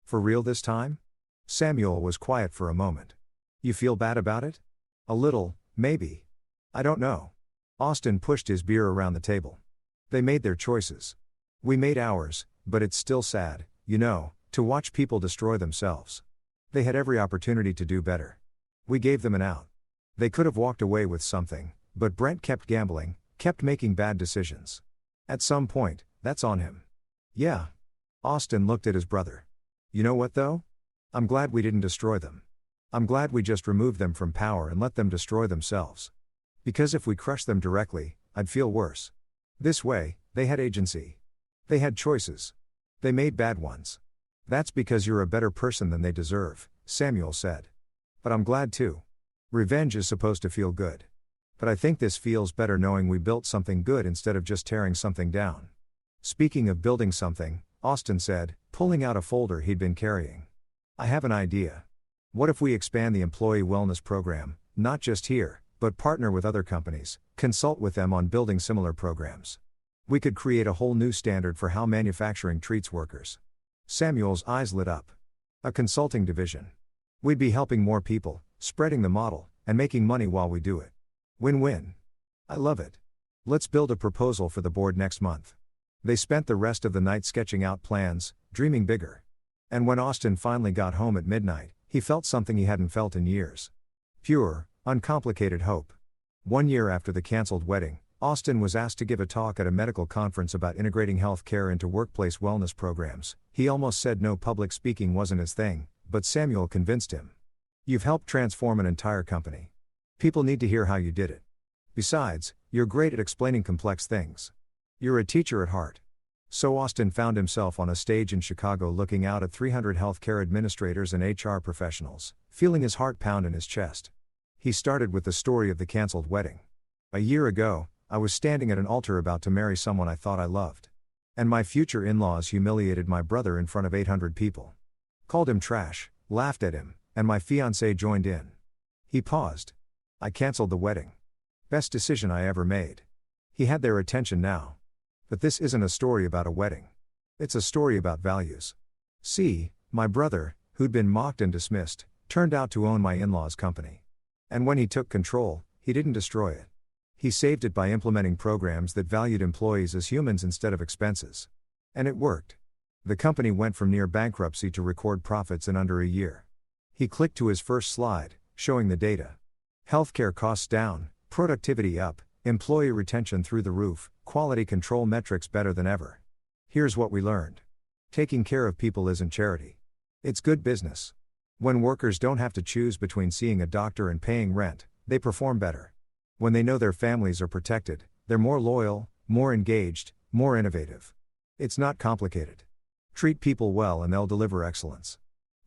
"For real this time?" Samuel was quiet for a moment. "You feel bad about it?" "A little, maybe. I don't know." Austin pushed his beer around the table. "They made their choices. We made ours, but it's still sad, you know, to watch people destroy themselves. They had every opportunity to do better. We gave them an out. They could have walked away with something, but Brent kept gambling, kept making bad decisions. At some point, that's on him." "Yeah." Austin looked at his brother. You know what though? I'm glad we didn't destroy them. I'm glad we just removed them from power and let them destroy themselves. Because if we crushed them directly, I'd feel worse. This way, they had agency. They had choices. They made bad ones. That's because you're a better person than they deserve, Samuel said. But I'm glad too. Revenge is supposed to feel good. But I think this feels better knowing we built something good instead of just tearing something down. Speaking of building something, Austin said, pulling out a folder he'd been carrying. I have an idea. What if we expand the employee wellness program, not just here, but partner with other companies, consult with them on building similar programs? We could create a whole new standard for how manufacturing treats workers. Samuel's eyes lit up. A consulting division. We'd be helping more people, spreading the model, and making money while we do it. Win-win. I love it. Let's build a proposal for the board next month. They spent the rest of the night sketching out plans, dreaming bigger. And when Austin finally got home at midnight, he felt something he hadn't felt in years. Pure, uncomplicated hope. 1 year after the canceled wedding, Austin was asked to give a talk at a medical conference about integrating health care into workplace wellness programs. He almost said no, public speaking wasn't his thing, but Samuel convinced him. You've helped transform an entire company. People need to hear how you did it. Besides, you're great at explaining complex things. You're a teacher at heart. So Austin found himself on a stage in Chicago looking out at 300 healthcare administrators and HR professionals, feeling his heart pound in his chest. He started with the story of the canceled wedding. A year ago, I was standing at an altar about to marry someone I thought I loved. And my future in-laws humiliated my brother in front of 800 people. Called him trash, laughed at him, and my fiancée joined in. He paused. I canceled the wedding. Best decision I ever made. He had their attention now. But this isn't a story about a wedding. It's a story about values. See, my brother, who'd been mocked and dismissed, turned out to own my in-laws' company. And when he took control, he didn't destroy it. He saved it by implementing programs that valued employees as humans instead of expenses. And it worked. The company went from near bankruptcy to record profits in under a year. He clicked to his first slide, showing the data. Healthcare costs down, productivity up, employee retention through the roof, quality control metrics better than ever. Here's what we learned. Taking care of people isn't charity. It's good business. When workers don't have to choose between seeing a doctor and paying rent, they perform better. When they know their families are protected, they're more loyal, more engaged, more innovative. It's not complicated. Treat people well and they'll deliver excellence.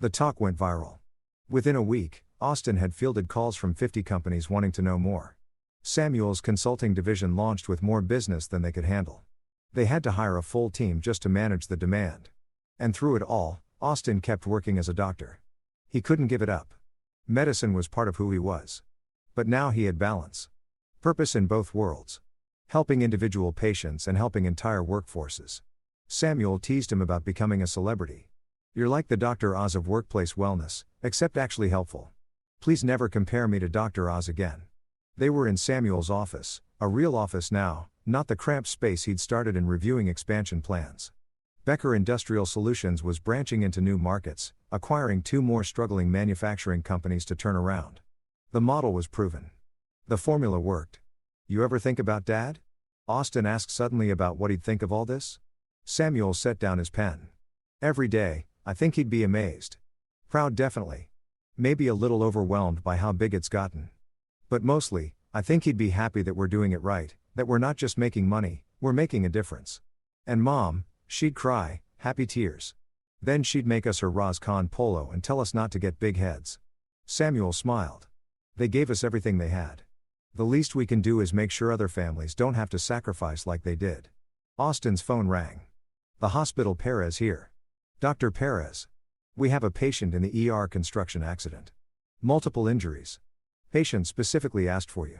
The talk went viral. Within a week, Austin had fielded calls from 50 companies wanting to know more. Samuel's consulting division launched with more business than they could handle. They had to hire a full team just to manage the demand. And through it all, Austin kept working as a doctor. He couldn't give it up. Medicine was part of who he was. But now he had balance. Purpose in both worlds. Helping individual patients and helping entire workforces. Samuel teased him about becoming a celebrity. You're like the Dr. Oz of workplace wellness, except actually helpful. Please never compare me to Dr. Oz again. They were in Samuel's office, a real office now, not the cramped space he'd started in reviewing expansion plans. Becker Industrial Solutions was branching into new markets, acquiring 2 more struggling manufacturing companies to turn around. The model was proven. The formula worked. You ever think about Dad? Austin asked suddenly about what he'd think of all this. Samuel set down his pen. Every day, I think he'd be amazed. Proud definitely. Maybe a little overwhelmed by how big it's gotten. But mostly, I think he'd be happy that we're doing it right, that we're not just making money, we're making a difference. And Mom, she'd cry, happy tears. Then she'd make us her Ras Khan polo and tell us not to get big heads. Samuel smiled. They gave us everything they had. The least we can do is make sure other families don't have to sacrifice like they did. Austin's phone rang. The hospital. Perez here. Dr. Perez. We have a patient in the ER construction accident. Multiple injuries. Patient specifically asked for you.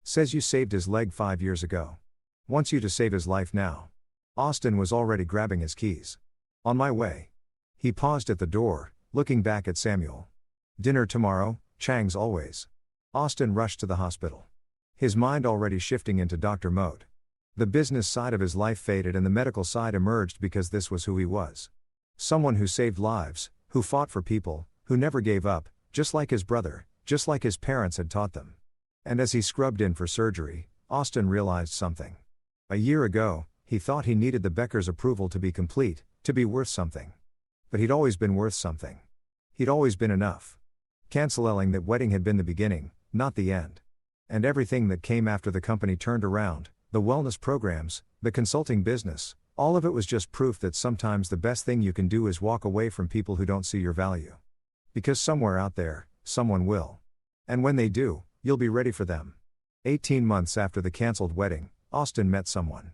Says you saved his leg 5 years ago. Wants you to save his life now. Austin was already grabbing his keys. On my way. He paused at the door, looking back at Samuel. Dinner tomorrow, Chang's always. Austin rushed to the hospital. His mind already shifting into doctor mode. The business side of his life faded and the medical side emerged because this was who he was. Someone who saved lives, who fought for people, who never gave up, just like his brother, just like his parents had taught them. And as he scrubbed in for surgery, Austin realized something. A year ago, he thought he needed the Beckers' approval to be complete, to be worth something. But he'd always been worth something. He'd always been enough. Canceling that wedding had been the beginning, not the end. And everything that came after the company turned around, the wellness programs, the consulting business, all of it was just proof that sometimes the best thing you can do is walk away from people who don't see your value. Because somewhere out there, someone will. And when they do, you'll be ready for them. 18 months after the canceled wedding, Austin met someone.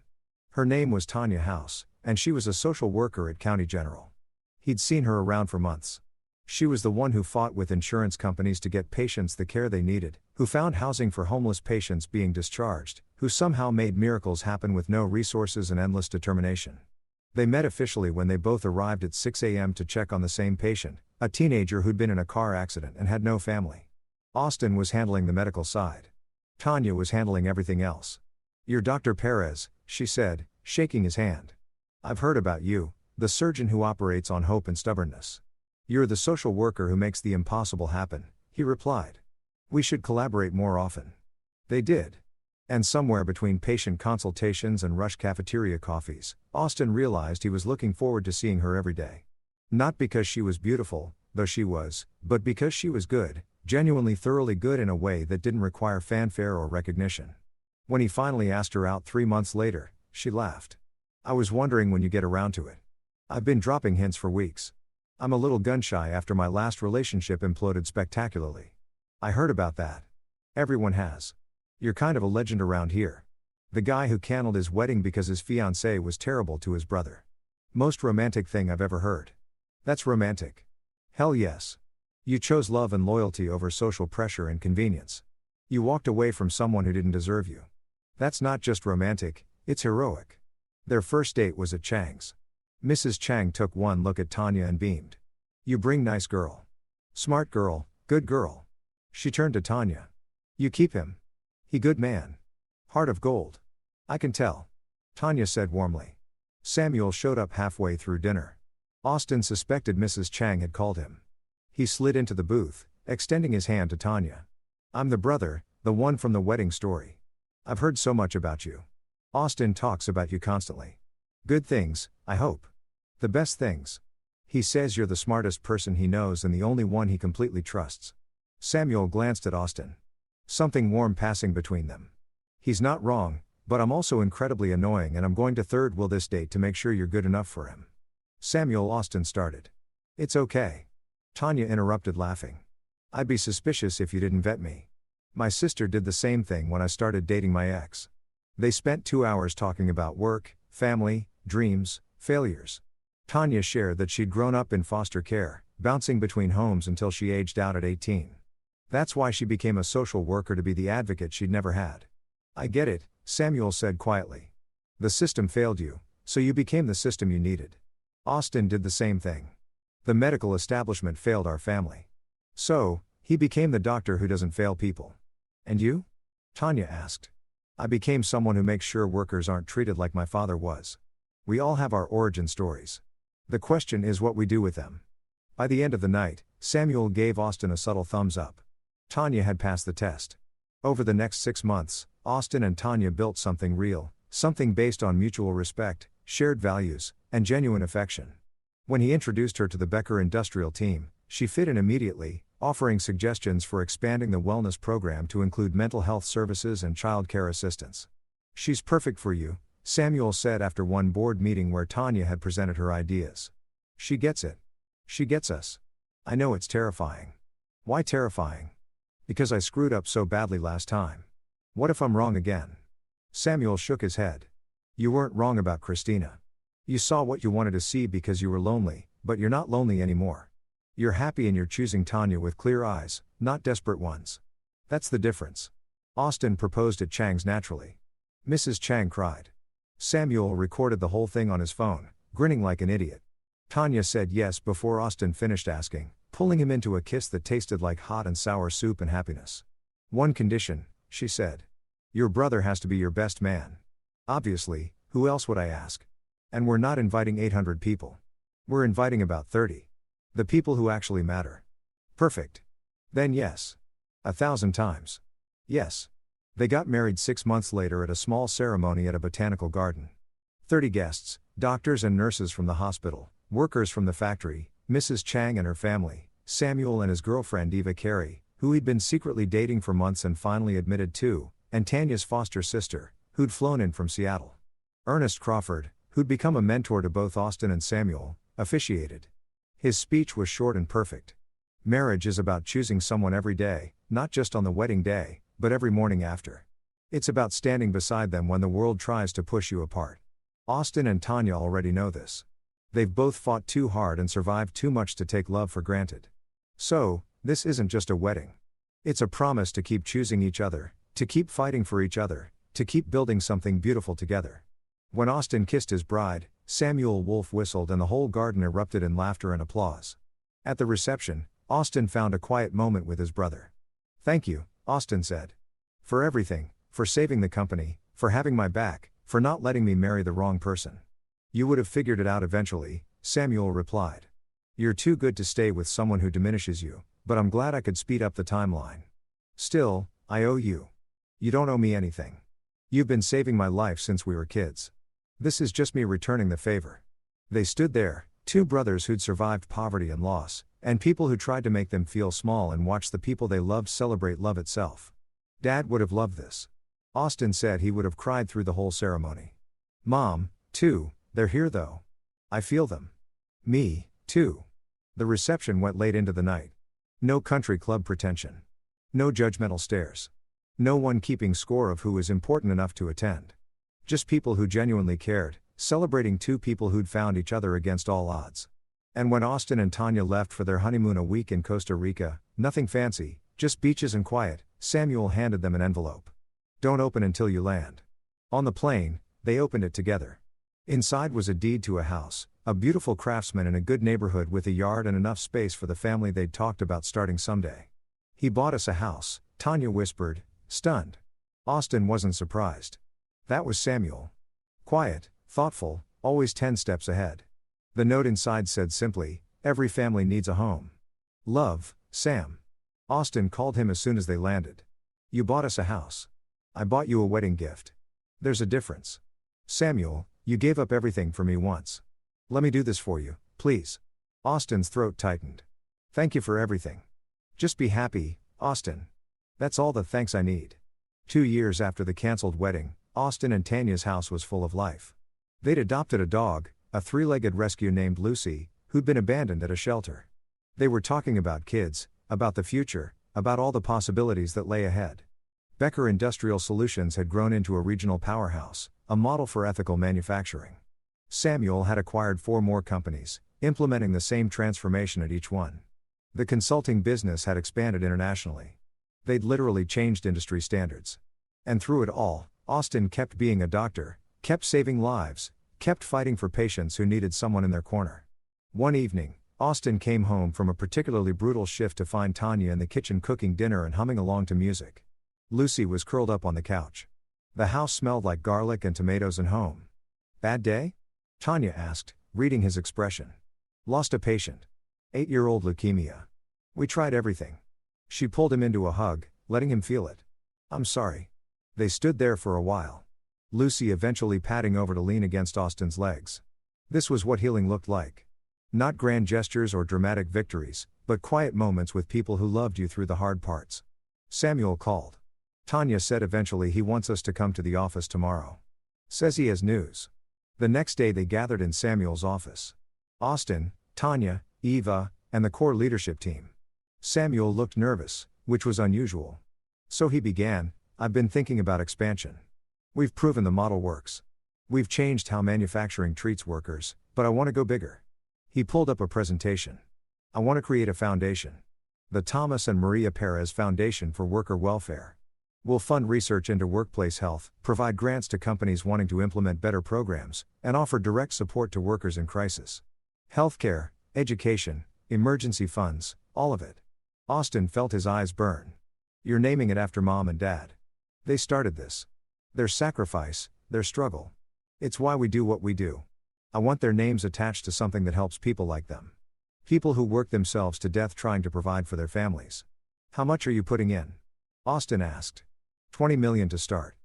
Her name was Tanya House, and she was a social worker at County General. He'd seen her around for months. She was the one who fought with insurance companies to get patients the care they needed, who found housing for homeless patients being discharged, who somehow made miracles happen with no resources and endless determination. They met officially when they both arrived at 6 a.m. to check on the same patient, a teenager who'd been in a car accident and had no family. Austin was handling the medical side. Tanya was handling everything else. "You're Dr. Perez," she said, shaking his hand. "I've heard about you, the surgeon who operates on hope and stubbornness." "You're the social worker who makes the impossible happen," he replied. "We should collaborate more often." They did. And somewhere between patient consultations and rush cafeteria coffees, Austin realized he was looking forward to seeing her every day. Not because she was beautiful, though she was, but because she was good, genuinely thoroughly good in a way that didn't require fanfare or recognition. When he finally asked her out 3 months later, she laughed. "I was wondering when you get around to it. I've been dropping hints for weeks. I'm a little gun-shy after my last relationship imploded spectacularly. I heard about that. Everyone has. You're kind of a legend around here. The guy who canceled his wedding because his fiancée was terrible to his brother. Most romantic thing I've ever heard." "That's romantic." "Hell yes. You chose love and loyalty over social pressure and convenience. You walked away from someone who didn't deserve you. That's not just romantic, it's heroic." Their first date was at Chang's. Mrs. Chang took one look at Tanya and beamed. "You bring nice girl. Smart girl, good girl." She turned to Tanya. "You keep him. He good man. Heart of gold. I can tell." Tanya said warmly. Samuel showed up halfway through dinner. Austin suspected Mrs. Chang had called him. He slid into the booth, extending his hand to Tanya. "I'm the brother, the one from the wedding story. I've heard so much about you. Austin talks about you constantly. Good things, I hope. The best things. He says you're the smartest person he knows and the only one he completely trusts." Samuel glanced at Austin. Something warm passing between them. "He's not wrong, but I'm also incredibly annoying and I'm going to third wheel this date to make sure you're good enough for him." Samuel Austin started. "It's okay." Tanya interrupted laughing. "I'd be suspicious if you didn't vet me. My sister did the same thing when I started dating my ex." They spent 2 hours talking about work, family, dreams, failures. Tanya shared that she'd grown up in foster care, bouncing between homes until she aged out at 18. That's why she became a social worker, to be the advocate she'd never had. "I get it," Samuel said quietly. "The system failed you, so you became the system you needed. Austin did the same thing. The medical establishment failed our family. So, he became the doctor who doesn't fail people." "And you?" Tanya asked. "I became someone who makes sure workers aren't treated like my father was. We all have our origin stories. The question is what we do with them." By the end of the night, Samuel gave Austin a subtle thumbs up. Tanya had passed the test. Over the next 6 months, Austin and Tanya built something real, something based on mutual respect, shared values, and genuine affection. When he introduced her to the Becker industrial team, she fit in immediately, offering suggestions for expanding the wellness program to include mental health services and child care assistance. "She's perfect for you," Samuel said after one board meeting where Tanya had presented her ideas. "She gets it. She gets us. I know it's terrifying." "Why terrifying?" "Because I screwed up so badly last time. What if I'm wrong again?" Samuel shook his head. "You weren't wrong about Christina. You saw what you wanted to see because you were lonely, but you're not lonely anymore. You're happy and you're choosing Tanya with clear eyes, not desperate ones. That's the difference." Austin proposed at Chang's naturally. Mrs. Chang cried. Samuel recorded the whole thing on his phone, grinning like an idiot. Tanya said yes before Austin finished asking, pulling him into a kiss that tasted like hot and sour soup and happiness. "One condition," she said. "Your brother has to be your best man." "Obviously, who else would I ask? And we're not inviting 800 people. We're inviting about 30. The people who actually matter." "Perfect. Then yes. 1,000 times. Yes." They got married 6 months later at a small ceremony at a botanical garden. 30 guests, doctors and nurses from the hospital, Workers from the factory, Mrs. Chang and her family, Samuel and his girlfriend Eva Carey, who he'd been secretly dating for months and finally admitted to, and Tanya's foster sister, who'd flown in from Seattle. Ernest Crawford, who'd become a mentor to both Austin and Samuel, officiated. His speech was short and perfect. Marriage is about choosing someone every day, not just on the wedding day, but every morning after. It's about standing beside them when the world tries to push you apart. Austin and Tanya already know this. They've both fought too hard and survived too much to take love for granted. So, this isn't just a wedding. It's a promise to keep choosing each other, to keep fighting for each other, to keep building something beautiful together. When Austin kissed his bride, Samuel Wolf whistled and the whole garden erupted in laughter and applause. At the reception, Austin found a quiet moment with his brother. "Thank you," Austin said. "For everything, for saving the company, for having my back, for not letting me marry the wrong person." "You would have figured it out eventually," Samuel replied. "You're too good to stay with someone who diminishes you, but I'm glad I could speed up the timeline. Still, I owe you. You don't owe me anything. You've been saving my life since we were kids. This is just me returning the favor." They stood there, two brothers who'd survived poverty and loss, and people who tried to make them feel small, and watched the people they loved celebrate love itself. Dad would have loved this. Austin said he would have cried through the whole ceremony. Mom, too, they're here though. I feel them. Me, too. The reception went late into the night. No country club pretension. No judgmental stares. No one keeping score of who was important enough to attend. Just people who genuinely cared, celebrating two people who'd found each other against all odds. And when Austin and Tanya left for their honeymoon a week in Costa Rica, nothing fancy, just beaches and quiet, Samuel handed them an envelope. "Don't open until you land." On the plane, they opened it together. Inside was a deed to a house, a beautiful craftsman in a good neighborhood with a yard and enough space for the family they'd talked about starting someday. "He bought us a house," Tanya whispered, stunned. Austin wasn't surprised. That was Samuel. Quiet, thoughtful, always 10 steps ahead. The note inside said simply, "Every family needs a home. Love, Sam." Austin called him as soon as they landed. "You bought us a house. I bought you a wedding gift. There's a difference. Samuel, you gave up everything for me once. Let me do this for you, please." Austin's throat tightened. "Thank you for everything. Just be happy, Austin. That's all the thanks I need." 2 years after the canceled wedding, Austin and Tanya's house was full of life. They'd adopted a dog, a 3-legged rescue named Lucy, who'd been abandoned at a shelter. They were talking about kids, about the future, about all the possibilities that lay ahead. Becker Industrial Solutions had grown into a regional powerhouse, a model for ethical manufacturing. Samuel had acquired 4 more companies, implementing the same transformation at each one. The consulting business had expanded internationally. They'd literally changed industry standards. And through it all, Austin kept being a doctor, kept saving lives, kept fighting for patients who needed someone in their corner. One evening, Austin came home from a particularly brutal shift to find Tanya in the kitchen cooking dinner and humming along to music. Lucy was curled up on the couch. The house smelled like garlic and tomatoes and home. "Bad day?" Tanya asked, reading his expression. "Lost a patient. 8-year-old leukemia. We tried everything." She pulled him into a hug, letting him feel it. "I'm sorry." They stood there for a while. Lucy eventually padding over to lean against Austin's legs. This was what healing looked like. Not grand gestures or dramatic victories, but quiet moments with people who loved you through the hard parts. Samuel called. "Tanya said eventually he wants us to come to the office tomorrow. Says he has news." The next day they gathered in Samuel's office. Austin, Tanya, Eva, and the core leadership team. Samuel looked nervous, which was unusual. So he began, "I've been thinking about expansion. We've proven the model works. We've changed how manufacturing treats workers, but I want to go bigger." He pulled up a presentation. "I want to create a foundation. The Thomas and Maria Perez Foundation for Worker Welfare. We'll fund research into workplace health, provide grants to companies wanting to implement better programs, and offer direct support to workers in crisis. Healthcare, education, emergency funds, all of it." Austin felt his eyes burn. "You're naming it after Mom and Dad. They started this. Their sacrifice, their struggle. It's why we do what we do. I want their names attached to something that helps people like them. People who work themselves to death trying to provide for their families." "How much are you putting in?" Austin asked. $20 million to start.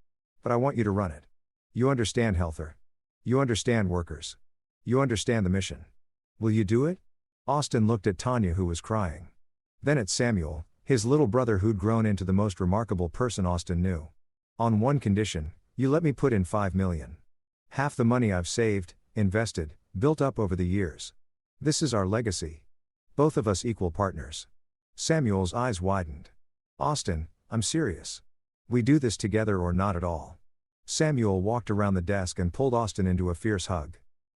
But I want you to run it. You understand healther. You understand workers. You understand the mission. Will you do it? Austin looked at Tanya, who was crying. Then at Samuel, his little brother who'd grown into the most remarkable person Austin knew. On one condition, you let me put in $5 million. Half the money I've saved, invested, built up over the years. This is our legacy. Both of us equal partners. Samuel's eyes widened. Austin, I'm serious. We do this together or not at all. Samuel walked around the desk and pulled Austin into a fierce hug.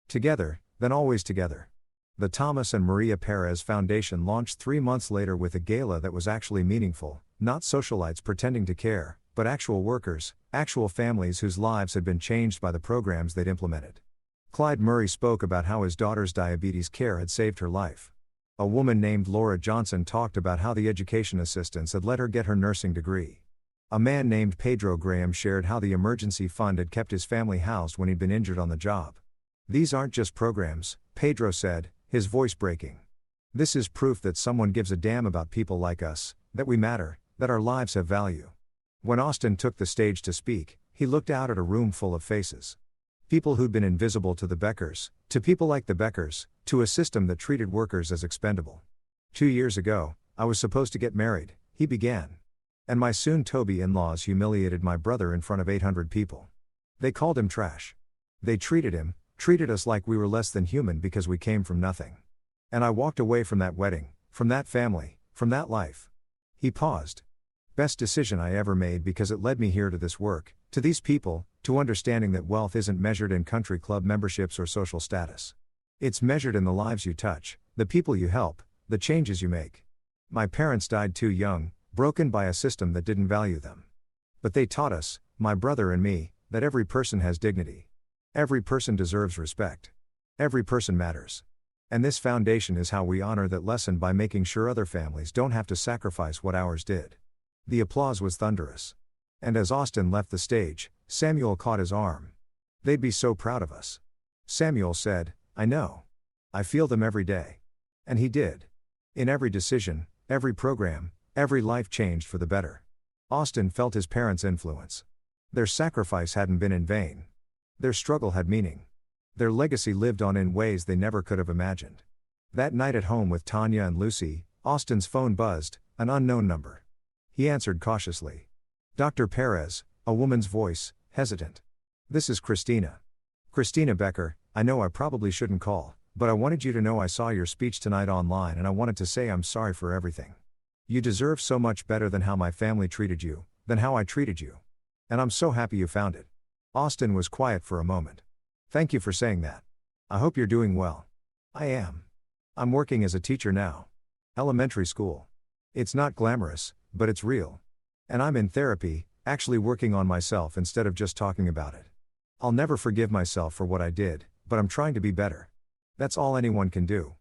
Together, then always together. The Thomas and Maria Perez Foundation launched 3 months later with a gala that was actually meaningful, not socialites pretending to care, but actual workers, actual families whose lives had been changed by the programs they'd implemented. Clyde Murray spoke about how his daughter's diabetes care had saved her life. A woman named Laura Johnson talked about how the education assistants had let her get her nursing degree. A man named Pedro Graham shared how the emergency fund had kept his family housed when he'd been injured on the job. These aren't just programs, Pedro said, his voice breaking. This is proof that someone gives a damn about people like us, that we matter, that our lives have value. When Austin took the stage to speak, he looked out at a room full of faces. People who'd been invisible to the Beckers, to people like the Beckers, to a system that treated workers as expendable. 2 years ago, I was supposed to get married, he began. And my soon-to-be in-laws humiliated my brother in front of 800 people. They called him trash. They treated us like we were less than human because we came from nothing. And I walked away from that wedding, from that family, from that life. He paused. Best decision I ever made because it led me here to this work, to these people, to understanding that wealth isn't measured in country club memberships or social status. It's measured in the lives you touch, the people you help, the changes you make. My parents died too young, broken by a system that didn't value them. But they taught us, my brother and me, that every person has dignity. Every person deserves respect. Every person matters. And this foundation is how we honor that lesson by making sure other families don't have to sacrifice what ours did. The applause was thunderous. And as Austin left the stage, Samuel caught his arm. They'd be so proud of us. Samuel said, I know. I feel them every day. And he did. In every decision, every program, every life changed for the better. Austin felt his parents' influence. Their sacrifice hadn't been in vain. Their struggle had meaning. Their legacy lived on in ways they never could have imagined. That night at home with Tanya and Lucy, Austin's phone buzzed, an unknown number. He answered cautiously. Dr. Perez, a woman's voice, hesitant. This is Christina. Christina Becker, I know I probably shouldn't call, but I wanted you to know I saw your speech tonight online and I wanted to say I'm sorry for everything. You deserve so much better than how my family treated you, than how I treated you. And I'm so happy you found it. Austin was quiet for a moment. Thank you for saying that. I hope you're doing well. I am. I'm working as a teacher now. Elementary school. It's not glamorous, but it's real. And I'm in therapy, actually working on myself instead of just talking about it. I'll never forgive myself for what I did, but I'm trying to be better. That's all anyone can do.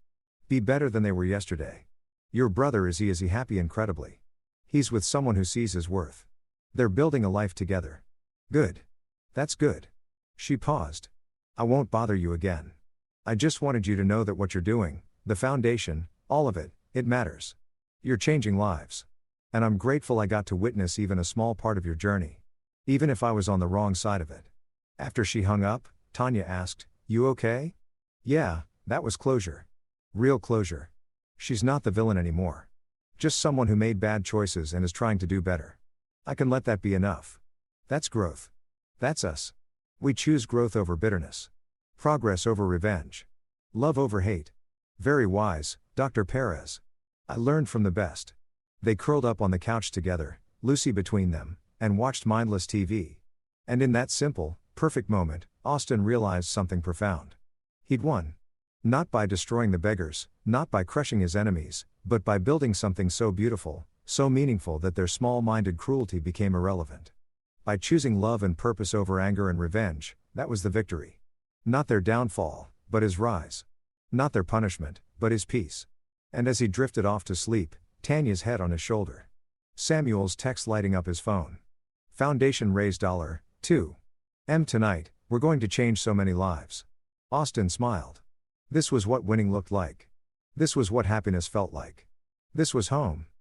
Be better than they were yesterday. Your brother, is he happy? Incredibly. He's with someone who sees his worth. They're building a life together. Good. That's good. She paused. I won't bother you again. I just wanted you to know that what you're doing, the foundation, all of it, it matters. You're changing lives. And I'm grateful I got to witness even a small part of your journey. Even if I was on the wrong side of it. After she hung up, Tanya asked, You okay? Yeah, that was closure. Real closure. She's not the villain anymore. Just someone who made bad choices and is trying to do better. I can let that be enough. That's growth. That's us. We choose growth over bitterness. Progress over revenge. Love over hate. Very wise, Dr. Perez. I learned from the best. They curled up on the couch together, Lucy between them, and watched mindless TV. And in that simple, perfect moment, Austin realized something profound. He'd won. Not by destroying the Beckers, not by crushing his enemies, but by building something so beautiful, so meaningful that their small-minded cruelty became irrelevant. By choosing love and purpose over anger and revenge, that was the victory. Not their downfall, but his rise. Not their punishment, but his peace. And as he drifted off to sleep, Tanya's head on his shoulder. Samuel's text lighting up his phone. Foundation raised $2.M tonight, we're going to change so many lives. Austin smiled. This was what winning looked like. This was what happiness felt like. This was home.